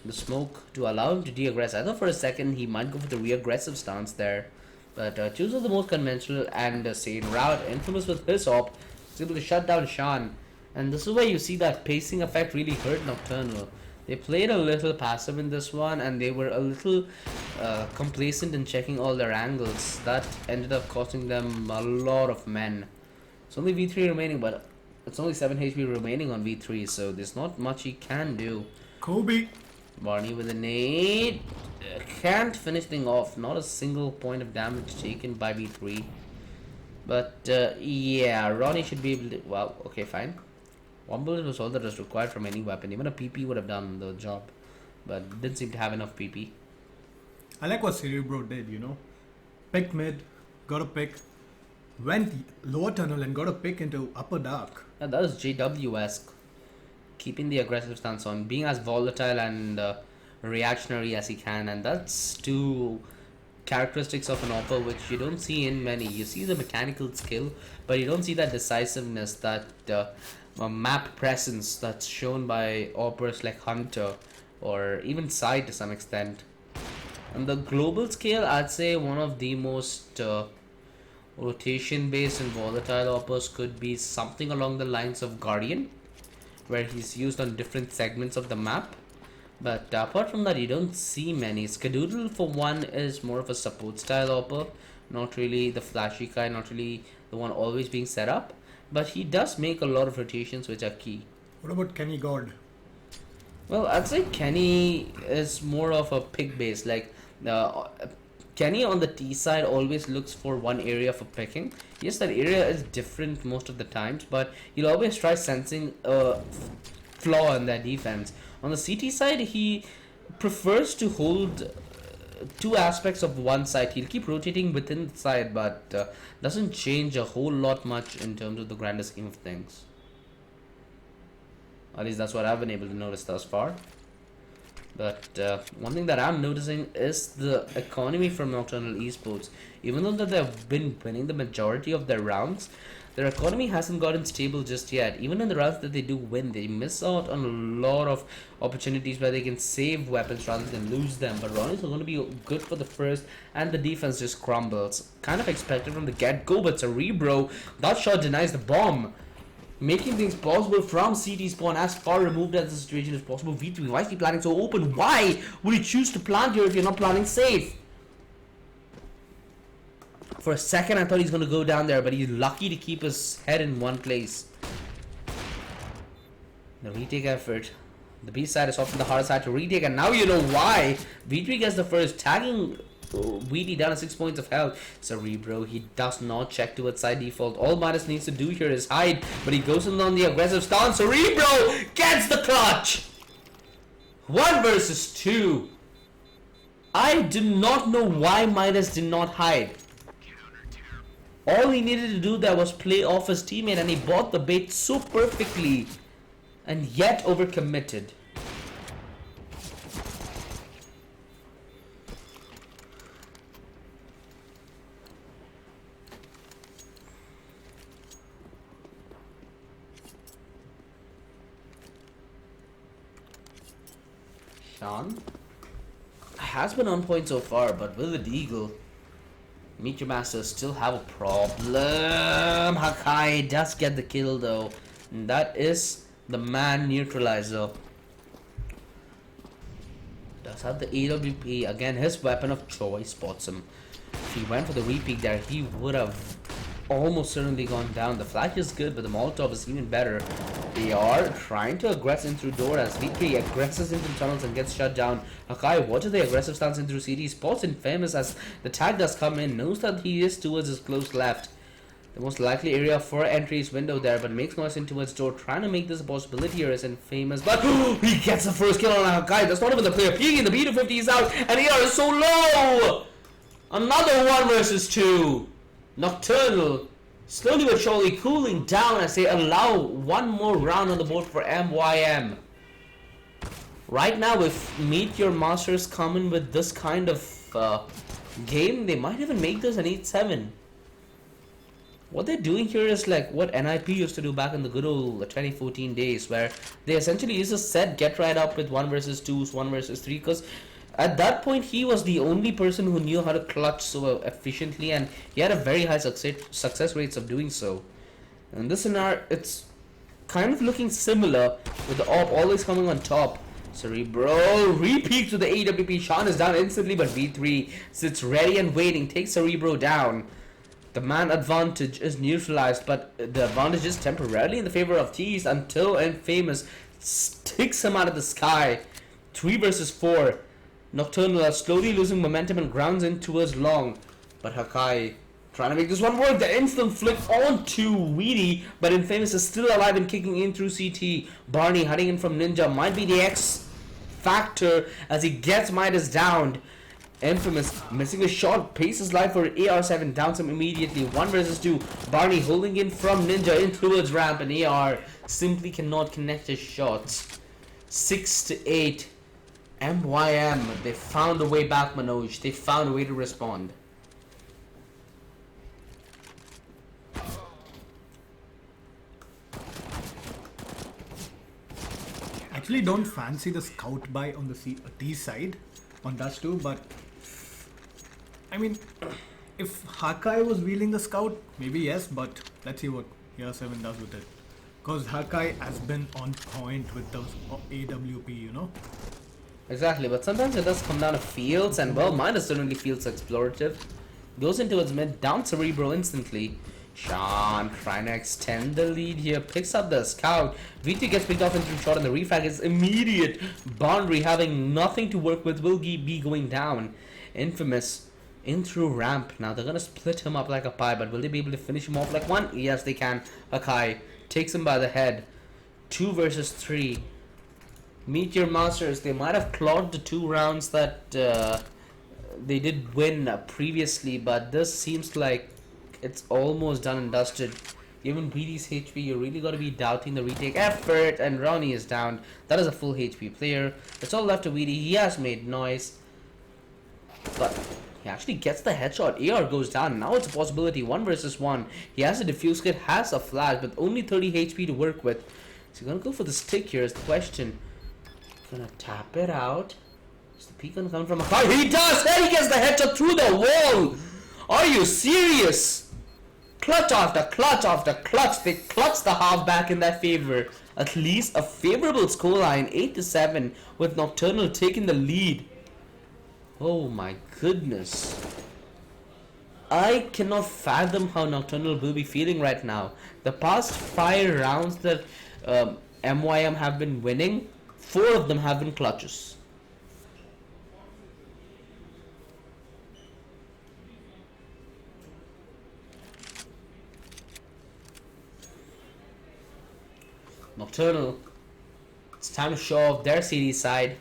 The smoke to allow him to de-aggress. I thought for a second he might go for the re-aggressive stance there. But chooses the most conventional and sane route. Infamous with his op. He's able to shut down Shan. And this is where you see that pacing effect really hurt Nocturnal. They played a little passive in this one, and they were a little complacent in checking all their angles. That ended up costing them a lot of men. It's only V3 remaining, but it's only 7 HP remaining on V3, so there's not much he can do. Kobe. Barney with a nade. Can't finish thing off. Not a single point of damage taken by V3. But yeah, Ronnie should be able to... Well, okay, fine. One bullet was all that was required from any weapon. Even a PP would have done the job. But didn't seem to have enough PP. I like what Cerebro did, you know. Picked mid, got a pick. Went lower tunnel and got a pick into upper dark. Yeah, that was JW-esque. Keeping the aggressive stance on. Being as volatile and reactionary as he can. And that's two characteristics of an opera which you don't see in many. You see the mechanical skill, but you don't see that decisiveness, that map presence that's shown by operas like Hunter or even Side to some extent. On the global scale, I'd say one of the most rotation based and volatile operas could be something along the lines of Guardian, where he's used on different segments of the map. But apart from that, you don't see many. Skadoodle, for one, is more of a support style opera, not really the flashy kind, not really the one always being set up. But he does make a lot of rotations which are key. What about Kenny God? Well, I'd say Kenny is more of a pick base. Like, Kenny on the T side always looks for one area for picking. Yes, that area is different most of the times, but he'll always try sensing a flaw in their defense. On the CT side, he prefers to hold two aspects of one side. He'll keep rotating within the side, but doesn't change a whole lot much in terms of the grander scheme of things. At least that's what I've been able to notice thus far. But one thing that I'm noticing is the economy from Nocturnal Esports. Even though that they've been winning the majority of their rounds, their economy hasn't gotten stable just yet. Even in the rounds that they do win, they miss out on a lot of opportunities where they can save weapons rather than lose them. But Ronnie's going to be good for the first, and the defense just crumbles. Kind of expected from the get-go, but Cerebro, that shot denies the bomb, making things possible from CT spawn as far removed as the situation is possible. V3, why is he planning so open? Why would he choose to plant here if you're not planning safe? For a second, I thought he's going to go down there, but he's lucky to keep his head in one place. The retake effort. The B side is often the hardest side to retake, and now you know why. V3 gets the first, tagging VD down to 6 points of health. Cerebro, he does not check towards side default. All Midas needs to do here is hide, but he goes in on the aggressive stance. Cerebro gets the clutch! 1 versus 2. I do not know why Midas did not hide. All he needed to do there was play off his teammate, and he bought the bait so perfectly, and yet overcommitted. Sean has been on point so far, but with the Deagle, Meteor Masters still have a problem. Hakai does get the kill though, and that is the man neutralizer. Does have the AWP, again his weapon of choice, spots him. If he went for the repeat there, he would have almost certainly gone down. The flash is good, but the Molotov is even better. They are trying to aggress in through door as V3 aggresses into tunnels and gets shut down. Hakai watches the aggressive stance in through CD, spots Infamous as the tag does come in, knows that he is towards his close left. The most likely area for entry is window there, but makes noise in towards door, trying to make this a possibility here is Infamous, but he gets the first kill on Hakai. That's not even the player peeking, the B250 is out, and AR is so low! Another 1 versus 2. Nocturnal slowly but surely cooling down as they allow one more round on the board for MYM. Right now, if Meet Your Masters come in with this kind of game, they might even make this an 8-7. What they're doing here is like what NIP used to do back in the good old 2014 days, where they essentially used to set Get Right Up with 1 versus 2s, 1 versus 3, because at that point he was the only person who knew how to clutch so efficiently, and he had a very high success rates of doing so. And this scenario, it's kind of looking similar with the AWP always coming on top. Cerebro re-peeks with the AWP. Sean is down instantly, but V3 sits ready and waiting, takes Cerebro down. The man advantage is neutralized, but the advantage is temporarily in the favor of Tease until Infamous sticks him out of the sky. 3 versus 4. Nocturnal are slowly losing momentum and grounds in towards long. But Hakai trying to make this one work. The instant flick onto Weedy, but Infamous is still alive and kicking in through CT. Barney hiding in from Ninja might be the X factor as he gets Midas downed. Infamous missing a shot, pace his life for AR7, downs him immediately. 1 versus 2. Barney holding in from Ninja in towards ramp, and AR simply cannot connect his shots. 6-8. MYM, they found a way back, Manoj. They found a way to respond. Actually, don't fancy the scout buy on the T side on Dust 2, but I mean, if Hakai was wheeling the scout, maybe yes, but let's see what AR7 does with it. Because Hakai has been on point with those AWP, you know? Exactly, but sometimes it does come down to fields, and well, mine is certainly fields explorative. Goes into its mid, down Cerebro instantly. Sean trying to extend the lead here, picks up the scout. V2 gets picked off into shot, and the refrag is immediate. Boundary having nothing to work with will be going down. Infamous in through ramp. Now they're gonna split him up like a pie, but will they be able to finish him off like one? Yes, they can. Hakai takes him by the head. 2 versus 3. Meet Your Masters. They might have clawed the 2 rounds that they did win previously, but this seems like it's almost done and dusted. Given BD's HP, you really got to be doubting the retake effort, and Ronnie is down. That is a full HP player. It's all left to Weedy. He has made noise, but he actually gets the headshot. AR goes down. Now it's a possibility. 1 versus 1. He has a defuse kit, has a flash, but only 30 HP to work with. So you're gonna go for the stick here is the question. Gonna tap it out. Is the peek gonna come from a car? He does! There he gets the headshot through the wall! Are you serious? Clutch after clutch after clutch. They clutch the halfback in their favor. At least a favorable scoreline, 8-7, with Nocturnal taking the lead. Oh my goodness. I cannot fathom how Nocturnal will be feeling right now. The past 5 rounds that MYM have been winning, 4 of them have been clutches. Nocturnal, it's time to show off their CD side.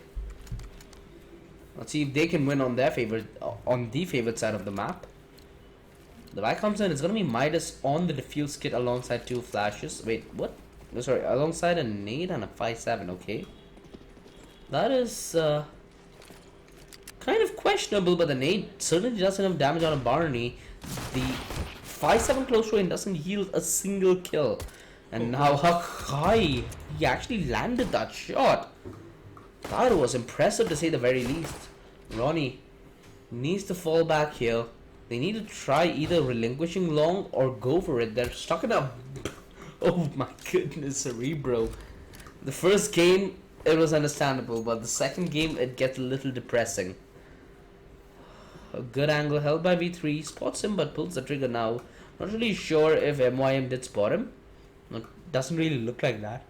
Let's see if they can win on their favorite, on the favorite side of the map. The buy comes in. It's gonna be Midas on the defuse kit alongside 2 flashes. Wait, what? No, sorry, alongside a nade and a 5.7. Okay, that is kind of questionable, but the nade certainly does enough damage on a Barney. The 5.7 close range doesn't yield a single kill. And now Hakai, he actually landed that shot. That was impressive to say the very least. Ronnie needs to fall back here. They need to try either relinquishing long or go for it. They're stuck in a... Oh my goodness, Cerebro. The first game, it was understandable, but the second game, it gets a little depressing. A good angle held by V3, spots him but pulls the trigger now. Not really sure if MYM did spot him. No, doesn't really look like that.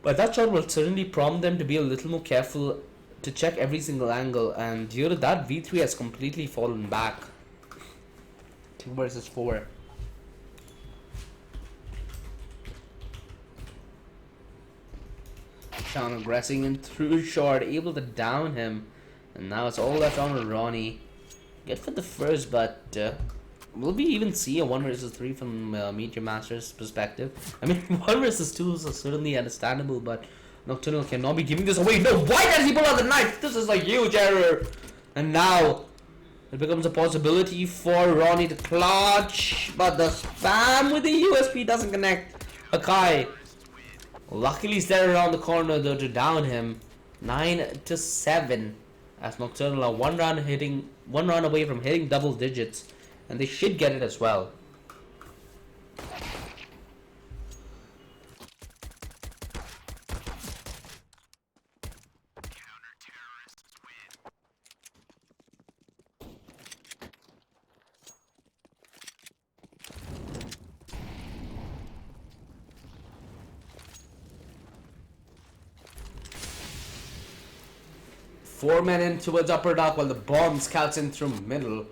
But that shot will certainly prompt them to be a little more careful to check every single angle, and due to that, V3 has completely fallen back. 2 versus 4. Sean aggressing in through short, able to down him, and now it's all left on Ronnie. Get for the first, but will we even see a 1 versus 3 from Meteor Master's perspective? I mean, 1 versus 2 is certainly understandable, but Nocturnal cannot be giving this away. No, why does he pull out the knife? This is a huge error. And now it becomes a possibility for Ronnie to clutch, but the spam with the USP doesn't connect. Hakai luckily he's there around the corner though to down him. 9-7 as Nocturnal are one round away from hitting double digits, and they should get it as well. Four men in towards upper dock while the bomb scouts in through middle.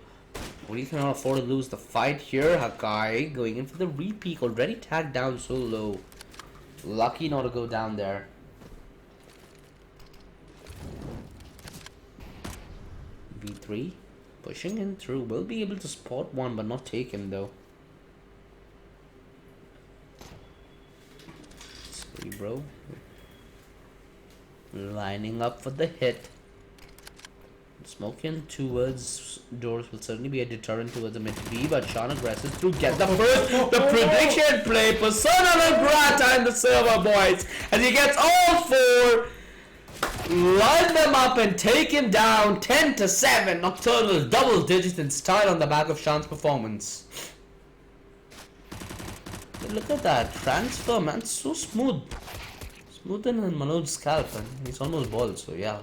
We cannot afford to lose the fight here. Hakai going in for the repeat, already tagged down so low. Lucky not to go down there. V3 pushing in through. Will be able to spot one but not take him though. GPro lining up for the hit. Smoking towards doors will certainly be a deterrent towards the mid B, but Sean aggresses to get the first. The prediction play, persona non grata in the server, boys, as he gets all 4. Line them up and take him down 10-7. Nocturnal double digits in style on the back of Sean's performance. But look at that transfer, man, so smooth. Smoother than Manoj's scalp, and he's almost bald, so yeah.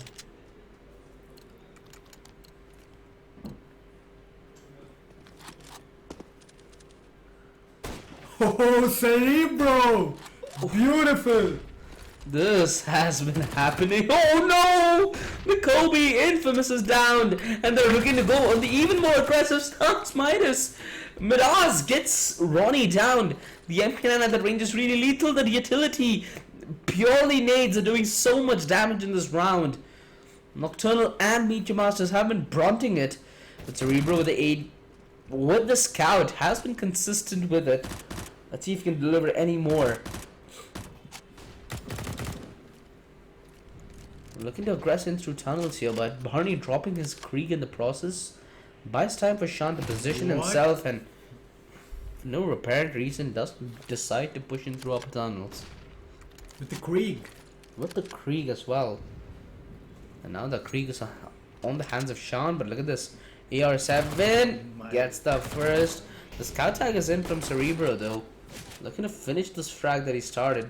Oh, Cerebro! Beautiful! This has been happening. Oh no! The Kobe Infamous is downed, and they're looking to go on the even more aggressive stance. Midas. Miraz gets Ronnie downed. The MP9 at that range is really lethal. The utility, purely nades, are doing so much damage in this round. Nocturnal and Meteor Masters have been brunting it. But Cerebro with the aid, with the scout, has been consistent with it. Let's see if he can deliver any more. Looking to aggress in through tunnels here, but Barney dropping his Krieg in the process. Buys time for Sean to position himself, and for no apparent reason does decide to push in through upper tunnels. With the Krieg. With the Krieg as well. And now the Krieg is on the hands of Sean, but look at this. AR7 gets the first. The scout tag is in from Cerebro though. Looking to finish this frag that he started.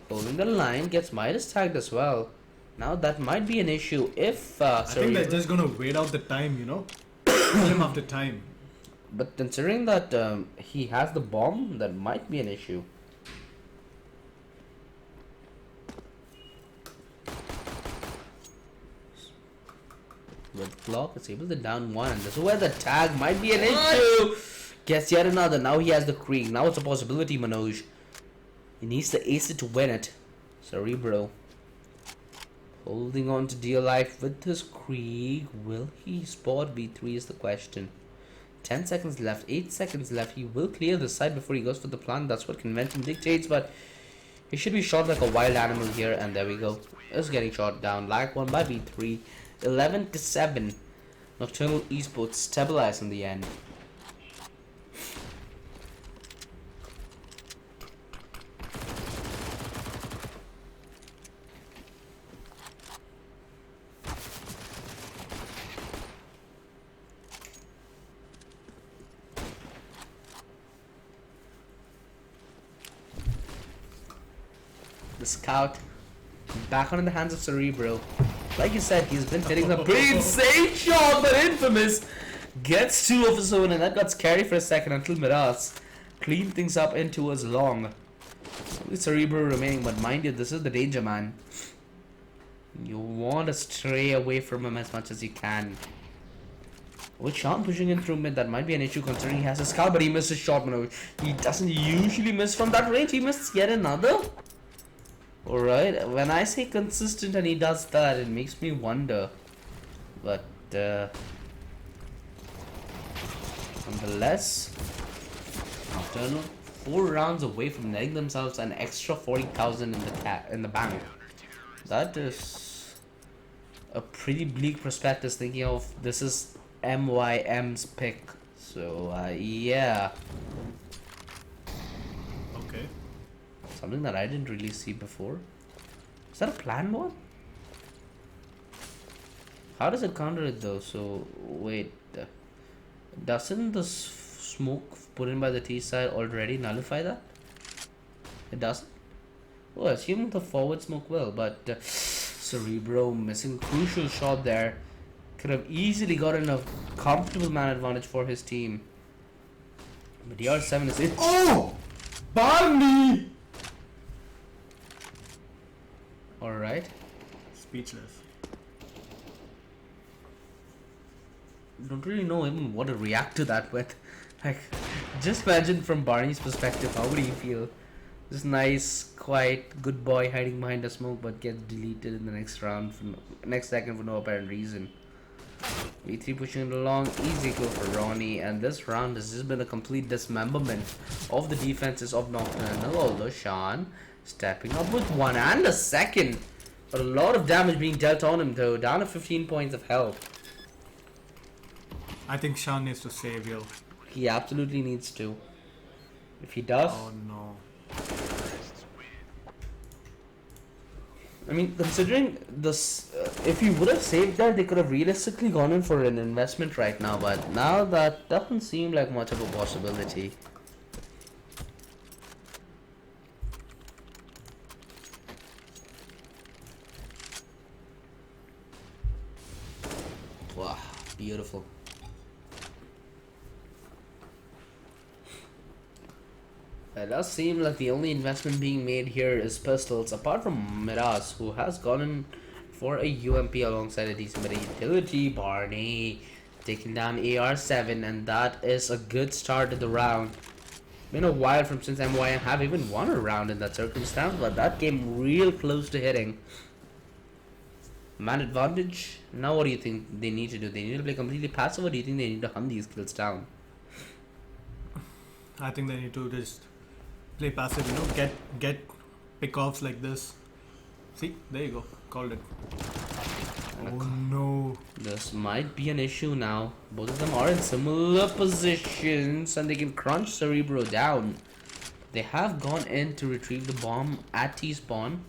Holding the line, gets Midas tagged as well. Now that might be an issue if I think they're just gonna wait out the time, you know? Kill him after time. But considering that he has the bomb, that might be an issue. With Clock, it's able to down one. This is where the tag might be an issue. Gets yet another. Now he has the Krieg. Now it's a possibility, Manoj. He needs to ace it to win it. Cerebro holding on to dear life with his Krieg. Will he spot V3 is the question. 10 seconds left. 8 seconds left. He will clear the side before he goes for the plant. That's what convention dictates, but he should be shot like a wild animal here. And there we go. Is getting shot down. Like one by V3. 11-7. Nocturnal Esports stabilized in the end. The scout back on the hands of Cerebro. Like you said, he's been hitting some pretty insane shot, but Infamous Gets 2 of his own, and that got scary for a second until Miraz cleaned things up in towards long. Only Cerebro remaining, but mind you, this is the danger, man. You want to stray away from him as much as you can. With Sean pushing in through mid, that might be an issue considering he has a skull, but he missed his shot, man. He doesn't usually miss from that range. He missed yet another. Alright, when I say consistent and he does that, it makes me wonder. But, nonetheless, Nocturnal 4 rounds away from netting themselves an extra 40,000 in the bank. That is a pretty bleak prospectus thinking of this is MYM's pick. So, yeah. Okay. Something that I didn't really see before. Is that a planned one? How does it counter it though? So, wait. Doesn't the smoke put in by the T side already nullify that? It doesn't? Oh, I assume the forward smoke will, but Cerebro missing crucial shot there. Could have easily gotten a comfortable man advantage for his team. But DR7 is it. Oh! Barney! Alright. Speechless. Don't really know even what to react to that with. Like, just imagine from Barney's perspective, how would he feel? This nice, quiet, good boy hiding behind a smoke, but gets deleted in the next round, next second for no apparent reason. V3 pushing it along, easy kill for Ronnie, and this round has just been a complete dismemberment of the defenses of Nocturnal, although Sean stepping up with 1 and a second. But a lot of damage being dealt on him though, down to 15 points of health. I think Sean needs to save you. He absolutely needs to. If he does... Oh no. I mean, considering this, if he would have saved that, they could have realistically gone in for an investment right now. But now that doesn't seem like much of a possibility. Wow, beautiful. It does seem like the only investment being made here is pistols, apart from Miraz, who has gone in for a UMP alongside a decent bit of utility. Barney taking down AR7, and that is a good start to the round. Been a while from since MYM have even won a round in that circumstance, but that came real close to hitting. Man advantage. Now what do you think they need to do? They need to play completely passive, or do you think they need to hunt these kills down? I think they need to just play passive, you know, get pick-offs like this. See, there you go, called it. Oh no. This might be an issue now. Both of them are in similar positions and they can crunch Cerebro down. They have gone in to retrieve the bomb at T-spawn.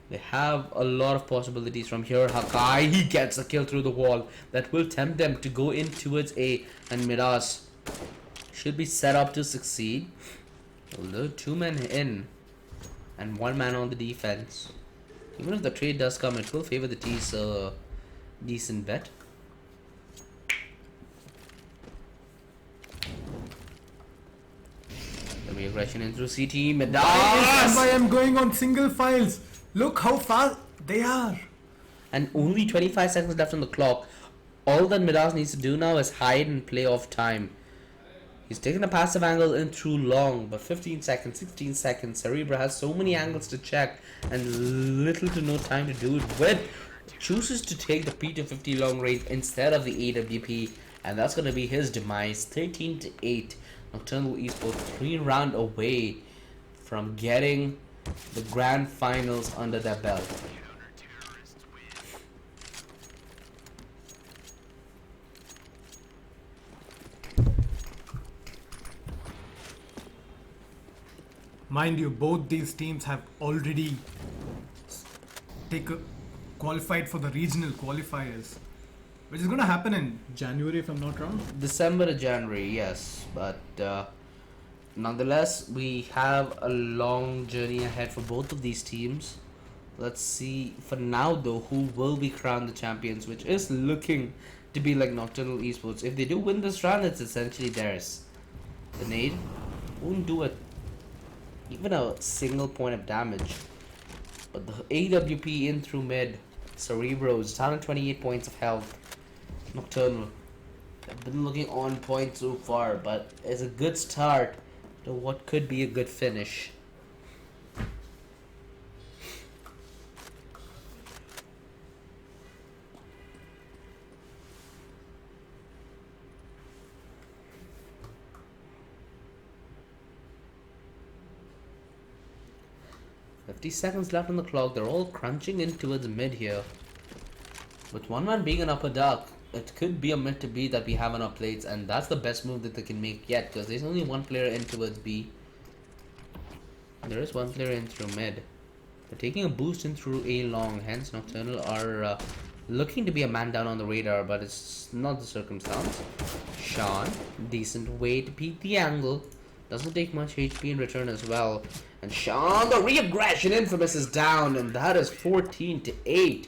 They have a lot of possibilities from here. Hakai, he gets a kill through the wall. That will tempt them to go in towards A, and Miraz should be set up to succeed. Although 2 men in and 1 man on the defense. Even if the trade does come, it will favor the T's decent bet. The aggression in through CT. Miraz! Why am going on single files? Look how fast they are. And only 25 seconds left on the clock. All that Miraz needs to do now is hide and play off time. He's taken a passive angle in through long, but 15 seconds, 16 seconds. Cerebro has so many angles to check and little to no time to do it with. Chooses to take the P250 long range instead of the AWP, and that's going to be his demise. 13-8. Nocturnal Esports 3 round away from getting the grand finals under their belt. Mind you, both these teams have already qualified for the regional qualifiers, which is going to happen in January if I'm not wrong. December to January, yes, but nonetheless, we have a long journey ahead for both of these teams. Let's see for now though who will be crowned the champions, which is looking to be like Nocturnal Esports. If they do win this round, it's essentially theirs. The nade won't do even a single point of damage. But the AWP in through mid. Cerebro is down at 28 points of health. Nocturnal have been looking on point so far, but it's a good start to what could be a good finish. Seconds left on the clock. They're all crunching in towards mid here. With one man being an upper dark, it could be a mid to B that we have on our plates, and that's the best move that they can make yet, because there's only one player in towards B. There is one player in through mid. They're taking a boost in through A long, hence Nocturnal are looking to be a man down on the radar, but it's not the circumstance. Sean, decent way to peek the angle. Doesn't take much HP in return as well. And Sean, the re-aggression infamous is down, and that is 14-8.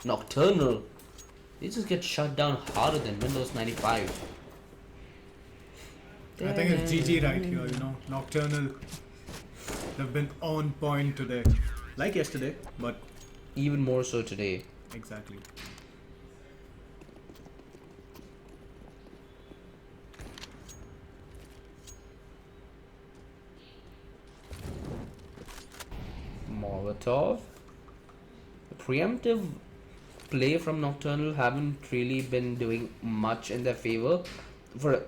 Nocturnal, they just get shut down harder than Windows 95. I think it's GG right here, you know. Nocturnal, they've been on point today. Like yesterday, but even more so today. exactly. Molotov. The preemptive play from Nocturnal haven't really been doing much in their favor. For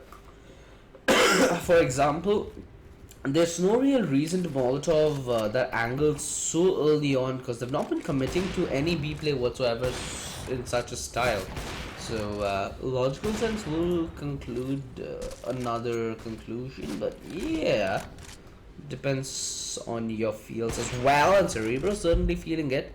example, there's no real reason to Molotov that angle so early on, because they've not been committing to any B play whatsoever in such a style. So logical sense will conclude another conclusion, but yeah, depends on your feels as well. And Cerebro certainly feeling it.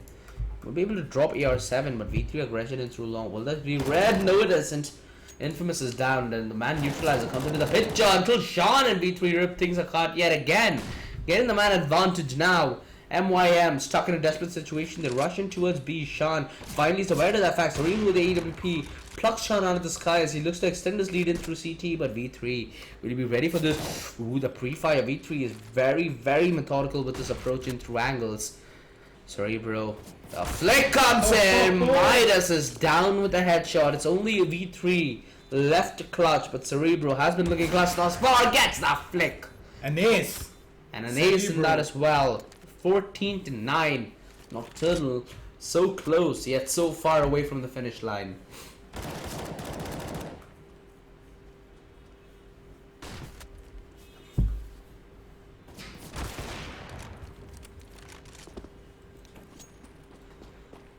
We'll be able to drop AR7, but V3 aggression in through long. Will that be red? No, it isn't. Infamous is down, and the man neutralizer comes into the picture until Sean and V3 rip things apart yet again. Getting the man advantage now. MYM stuck in a desperate situation. They rush in towards B. Sean finally is aware of that fact. Serene with the AWP plucks Sean out of the sky as he looks to extend his lead in through CT, but V3 will he be ready for this? Ooh, the pre-fire. V3 is very, very methodical with this approach in through angles. Cerebro. The flick comes in. Midas is down with the headshot. It's only a V3 left to clutch, but Cerebro has been looking clutch thus far. Gets the flick. An ace. And an ace in that as well. 14-9. Nocturnal so close yet so far away from the finish line.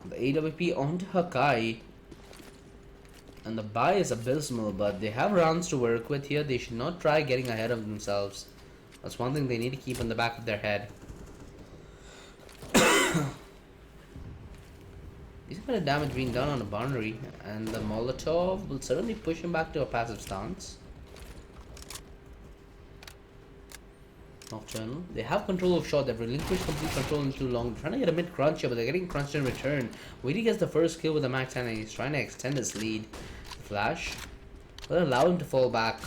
The AWP onto Hakai, and the buy is abysmal, but they have rounds to work with here. They should not try getting ahead of themselves. That's one thing they need to keep in the back of their head. Decent bit of damage being done on the boundary, and the Molotov will certainly push him back to a passive stance. Nocturnal. They have control of shot. They've relinquished complete control into long. They're trying to get a mid crunch here, but they're getting crunched in return. Wady gets the first kill with the max 10, and he's trying to extend his lead. Flash will allow him to fall back.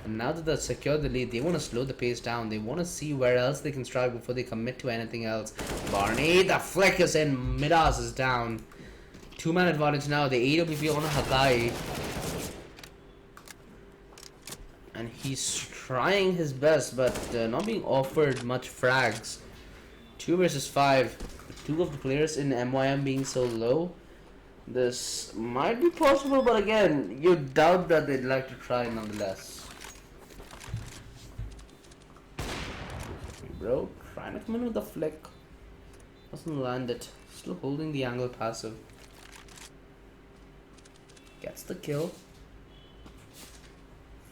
And now that they've secured the lead, they want to slow the pace down. They want to see where else they can strike before they commit to anything else. Barney, the flick is in. Midas is down. 2-man advantage now. The AWP on Hakai. And he's trying his best, but not being offered much frags. 2 versus 5. 2 of the players in MYM being so low. This might be possible, but again, you doubt that they'd like to try nonetheless. Bro, trying to come in with a flick. Doesn't land it. Still holding the angle passive. Gets the kill.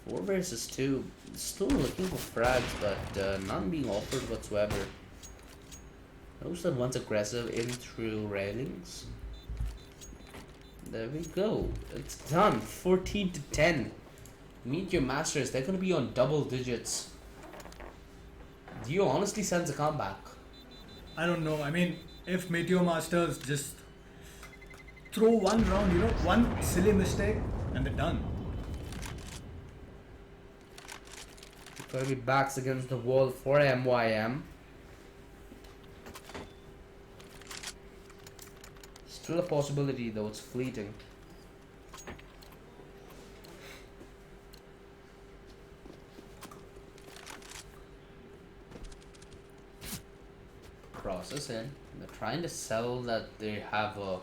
4 versus 2. Still looking for frags, but none being offered whatsoever. Notice that one's aggressive in through railings. There we go. It's done. 14-10. Meet your masters. They're going to be on double digits. Do you honestly sense a comeback? I don't know. I mean, if Meteor Masters just throw one round, one silly mistake, and they're done. Gonna be backs against the wall for MYM. Still a possibility though, it's fleeting. Crosses in. They're trying to sell that they have a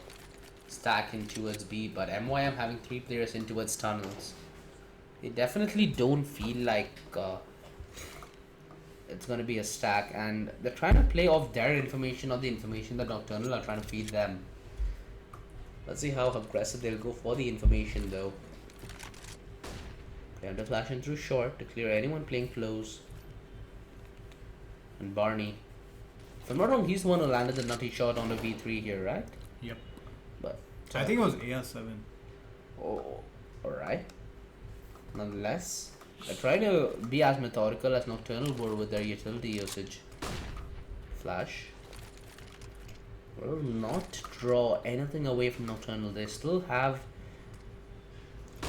stack in towards B, but MYM having 3 players in towards tunnels. They definitely don't feel like it's gonna be a stack, and they're trying to play off their information or the information that Nocturnal are trying to feed them. Let's see how aggressive they'll go for the information though. They have to flash in through short to clear anyone playing close. And Barney, if I'm not wrong, he's the one who landed the nutty shot on the V3 here, right? Yep. But I think it was AR7. oh, alright. Nonetheless, I try to be as methodical as Nocturnal were with their utility usage. Flash. Will not draw anything away from Nocturnal. They still have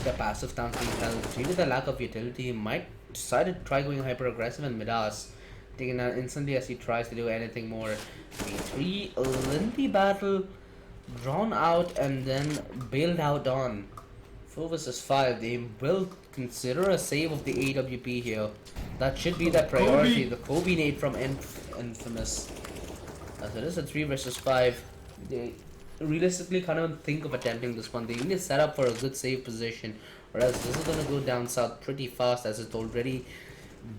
the passive stance being held. Due to the lack of utility, he might decide to try going hyper aggressive, and Midas taken out instantly as he tries to do anything more. V3, a lengthy battle drawn out and then bailed out on. 4 versus 5. They will consider a save of the AWP here. That should be their priority. The Kobe nade from Infamous. As it is a 3 versus 5. They realistically can't even think of attempting this one. They need to set up for a good save position, or else this is gonna go down south pretty fast, as it's already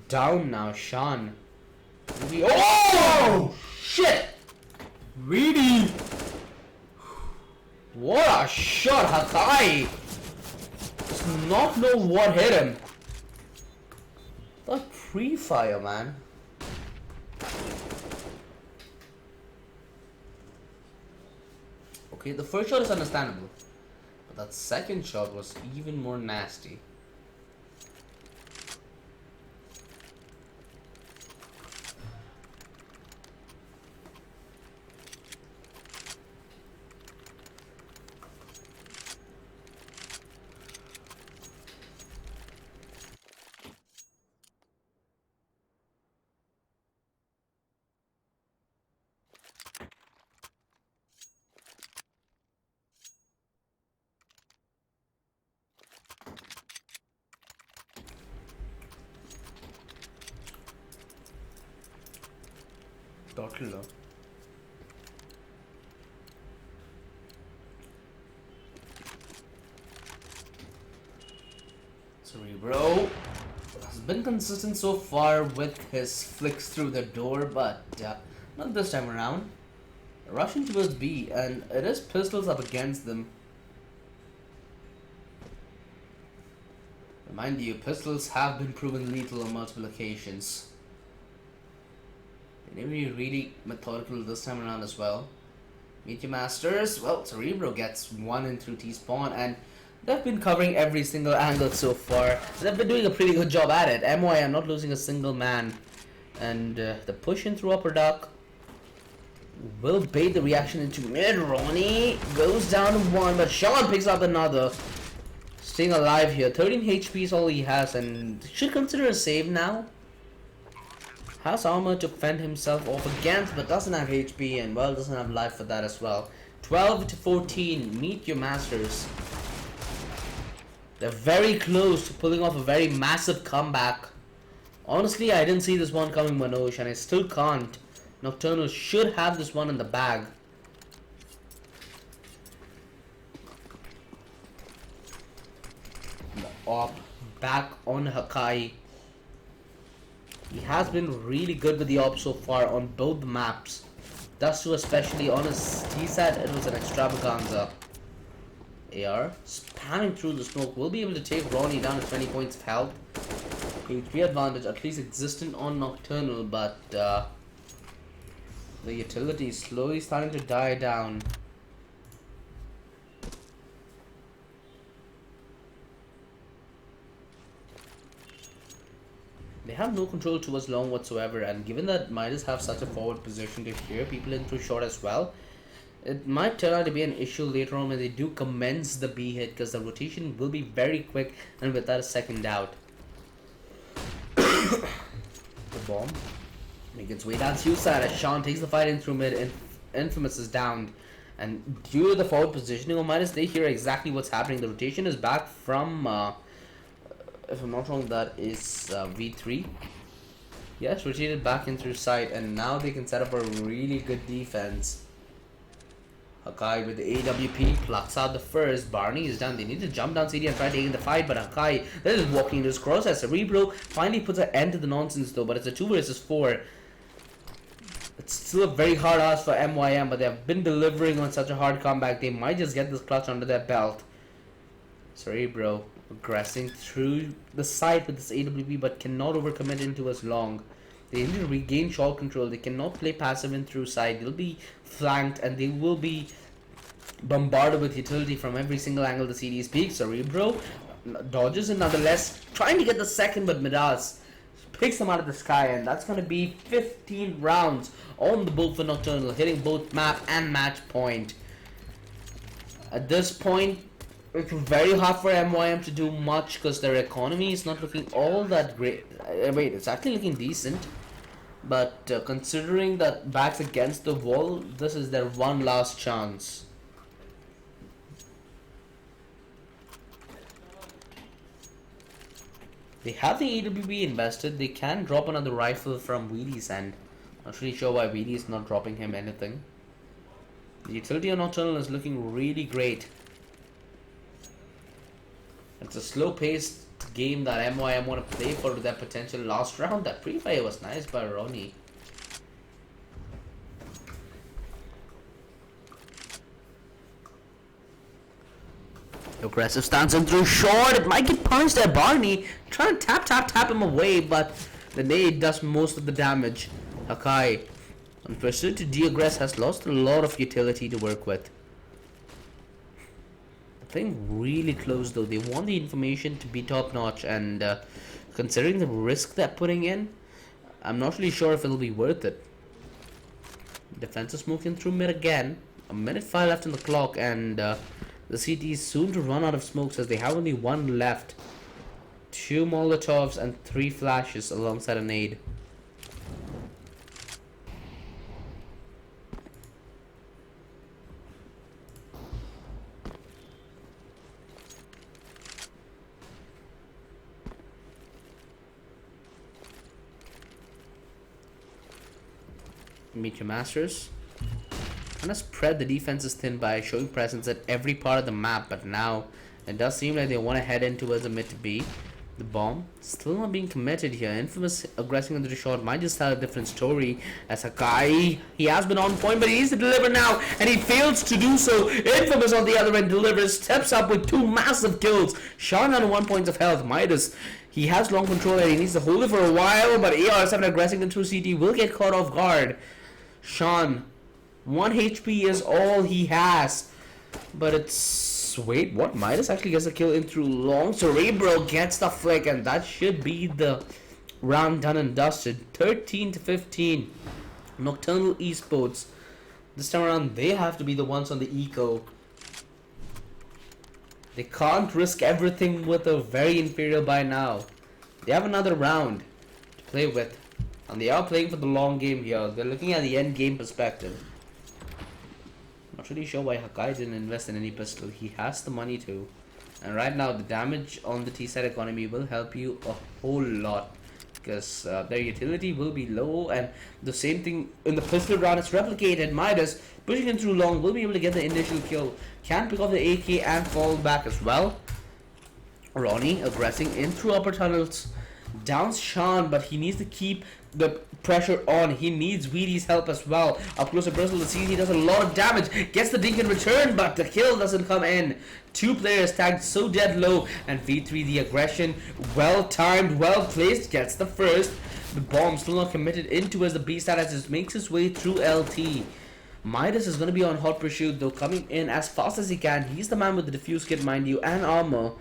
down now. Sean. Oh shit! Weedy! What a shot, Hakai! Does not know what hit him. That pre-fire, man. Okay, the first shot is understandable, but that second shot was even more nasty. Total low. Cerebro has been consistent so far with his flicks through the door, but not this time around. Rushing towards B, and it is pistols up against them. Remind you, pistols have been proven lethal on multiple occasions. They need to be really methodical this time around as well. Meteor Masters, well, Cerebro gets one in through T-spawn, and they've been covering every single angle so far. They've been doing a pretty good job at it. MY are not losing a single man. And the push in through upper duck will bait the reaction into mid. Ronnie goes down to one, but Sean picks up another. Staying alive here. 13 HP is all he has, and should consider a save now. Has armor to fend himself off against, but doesn't have HP, and well, doesn't have life for that as well. 12 to 14. Meet your masters. They're very close to pulling off a very massive comeback. Honestly, I didn't see this one coming, Manoj, and I still can't. Nocturnal should have this one in the bag. The op back on Hakai. He has been really good with the op so far on both the maps. Dust 2 especially, on his T set, it was an extravaganza. AR spamming through the smoke will be able to take Ronnie down to 20 points of health. HP advantage at least existent on Nocturnal, but the utility is slowly starting to die down. They have no control towards long whatsoever, and given that Midas have such a forward position to hear people in through short as well, it might turn out to be an issue later on when they do commence the B hit, because the rotation will be very quick and without a second out. The bomb makes its way down to side as Sean takes the fight in through mid, and Infamous is downed. And due to the forward positioning of Midas, they hear exactly what's happening. The rotation is back from, if I'm not wrong, that is V3. Yes, rotated back in through side, and now they can set up a really good defense. Hakai with the AWP plucks out the first. Barney is down. They need to jump down CD and try taking the fight, but Hakai is walking into his cross as Cerebro finally puts an end to the nonsense though, but it's a 2 versus 4. It's still a very hard ask for MYM, but they have been delivering on such a hard comeback. They might just get this clutch under their belt. Cerebro aggressing through the side with this AWP, but cannot overcommit into as long. They need to regain shot control. They cannot play passive in through side. They'll be flanked and they will be bombarded with utility from every single angle the CD speaks. Cerebro dodges it nonetheless, trying to get the second, but Midas picks them out of the sky, and that's going to be 15 rounds on the board for Nocturnal, hitting both map and match point. At this point, it's very hard for MYM to do much because their economy is not looking all that great. Wait, it's actually looking decent, but considering that backs against the wall, this is their one last chance. They have the AWP invested. They can drop another rifle from Wheatley's end. Not really sure why Wheatley is not dropping him anything. The utility on Nocturnal is looking really great. It's a slow-paced game that MYM want to play for their potential last round. That pre-fire was nice by Ronnie. Aggressive stance in through short. It might get punched at Barney. Trying to tap him away, but the nade does most of the damage. Hakai, on pursuit to de-aggress, has lost a lot of utility to work with. Playing really close though. They want the information to be top notch, and considering the risk they're putting in, I'm not really sure if it'll be worth it. Defense is smoking through mid again. A minute 5 left on the clock, and the CT is soon to run out of smokes as they have only one left. 2 Molotovs and 3 flashes alongside a nade. Meet your masters. Trying to spread the defenses thin by showing presence at every part of the map, but now it does seem like they want to head in towards the mid to B. The bomb still not being committed here. Infamous aggressing into the shot might just tell a different story as Hakai. He has been on point, but he needs to deliver now, and he fails to do so. Infamous on the other end delivers, steps up with 2 massive kills. Sean on 1 point of health. Midas, he has long control and he needs to hold it for a while, but AR7 aggressing into CT will get caught off guard. Sean, 1 HP is all he has, but it's... Wait, what? Midas actually gets a kill in through long. Cerebro gets the flick, and that should be the round done and dusted. 13-15. Nocturnal Esports. This time around, they have to be the ones on the eco. They can't risk everything with a very inferior by now. They have another round to play with, and they are playing for the long game here. They're looking at the end game perspective. Not really sure why Hakai didn't invest in any pistol. He has the money to. And right now the damage on the T-side economy will help you a whole lot, because their utility will be low, and the same thing in the pistol round is replicated. Midas pushing in through long will be able to get the initial kill. Can pick up the AK and fall back as well. Ronnie aggressing in through upper tunnels. Downs Sean, but he needs to keep the pressure on. He needs Weedy's help as well. Up close to Bristol, the CT does a lot of damage. Gets the dink in return, but the kill doesn't come in. 2 players tagged so dead low, and V3 the aggression, well timed, well placed, gets the first. The bomb still not committed into as the B status makes his way through LT. Midas is going to be on hot pursuit though, coming in as fast as he can. He's the man with the diffuse kit, mind you, and armor.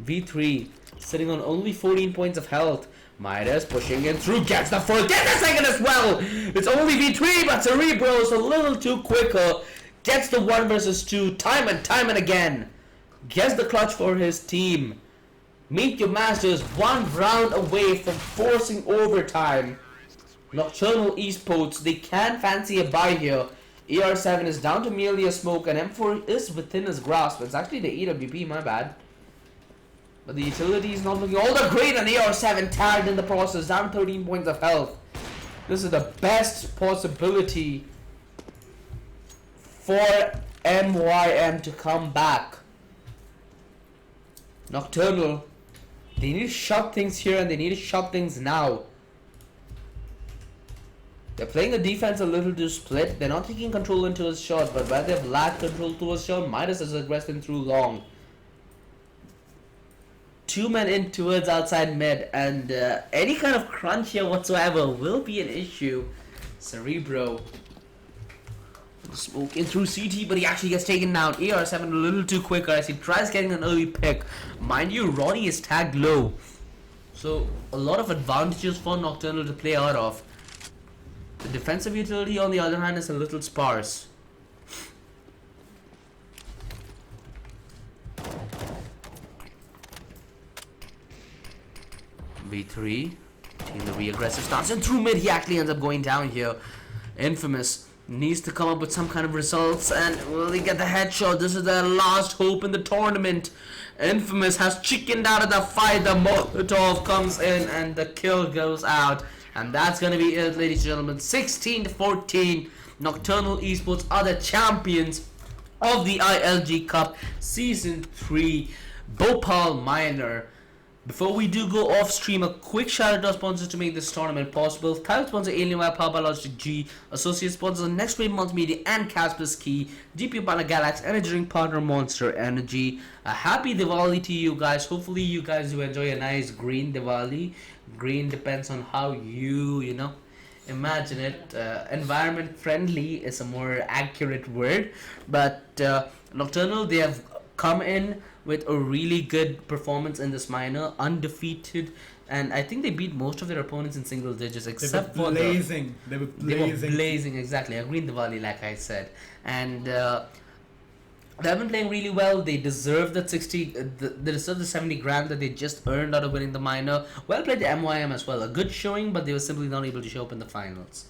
V3 sitting on only 14 points of health. Midas pushing in through, gets the first, gets the second as well. It's only V3, but Cerebro is a little too quicker. Gets the 1 versus 2 time and again. Gets the clutch for his team. Meet Your Masters 1 round away from forcing overtime. Nocturnal Esports, they can fancy a buy here. ER7 is down to merely a smoke, and M4 is within his grasp. It's actually the EWP, my bad. But the utility is not looking all that great, and AR7 tagged in the process, down 13 points of health. This is the best possibility for MYM to come back. Nocturnal, they need to shut things here, and they need to shut things now. They're playing the defense a little too split. They're not taking control into his shot, but where they've lacked control to his shot, Midas is aggressing through long. 2 men in towards outside mid, and any kind of crunch here whatsoever will be an issue. Cerebro smoke in through CT, but he actually gets taken down. AR7 a little too quicker as he tries getting an early pick. Mind you, Ronnie is tagged low, so a lot of advantages for Nocturnal to play out of. The defensive utility on the other hand is a little sparse. V3 taking the re-aggressive stance, and through mid he actually ends up going down here. Infamous needs to come up with some kind of results, and will he get the headshot? This is their last hope in the tournament. Infamous has chickened out of the fight. The Molotov comes in and the kill goes out, and that's gonna be it, ladies and gentlemen. 16-14. Nocturnal Esports are the champions of the ILG Cup Season 3 Bhopal Minor. Before we do go off stream, a quick shout out to our sponsors to make this tournament possible. Title sponsor Alien Powered by Logitech G, associate sponsors Next Wave Multimedia and Casper's Key, GPro partner Galax, energy drink partner Monster Energy. A happy Diwali to you guys. Hopefully you guys do enjoy a nice green Diwali. Green depends on how you know, imagine it. Environment friendly is a more accurate word, but Nocturnal, they have come in with a really good performance in this minor, undefeated, and I think they beat most of their opponents in single digits except for blazing. They were blazing, exactly. A green Diwali, like I said, and they have been playing really well. They deserve that 60. They deserve the 70 grand that they just earned out of winning the minor. Well played to MYM as well. A good showing, but they were simply not able to show up in the finals.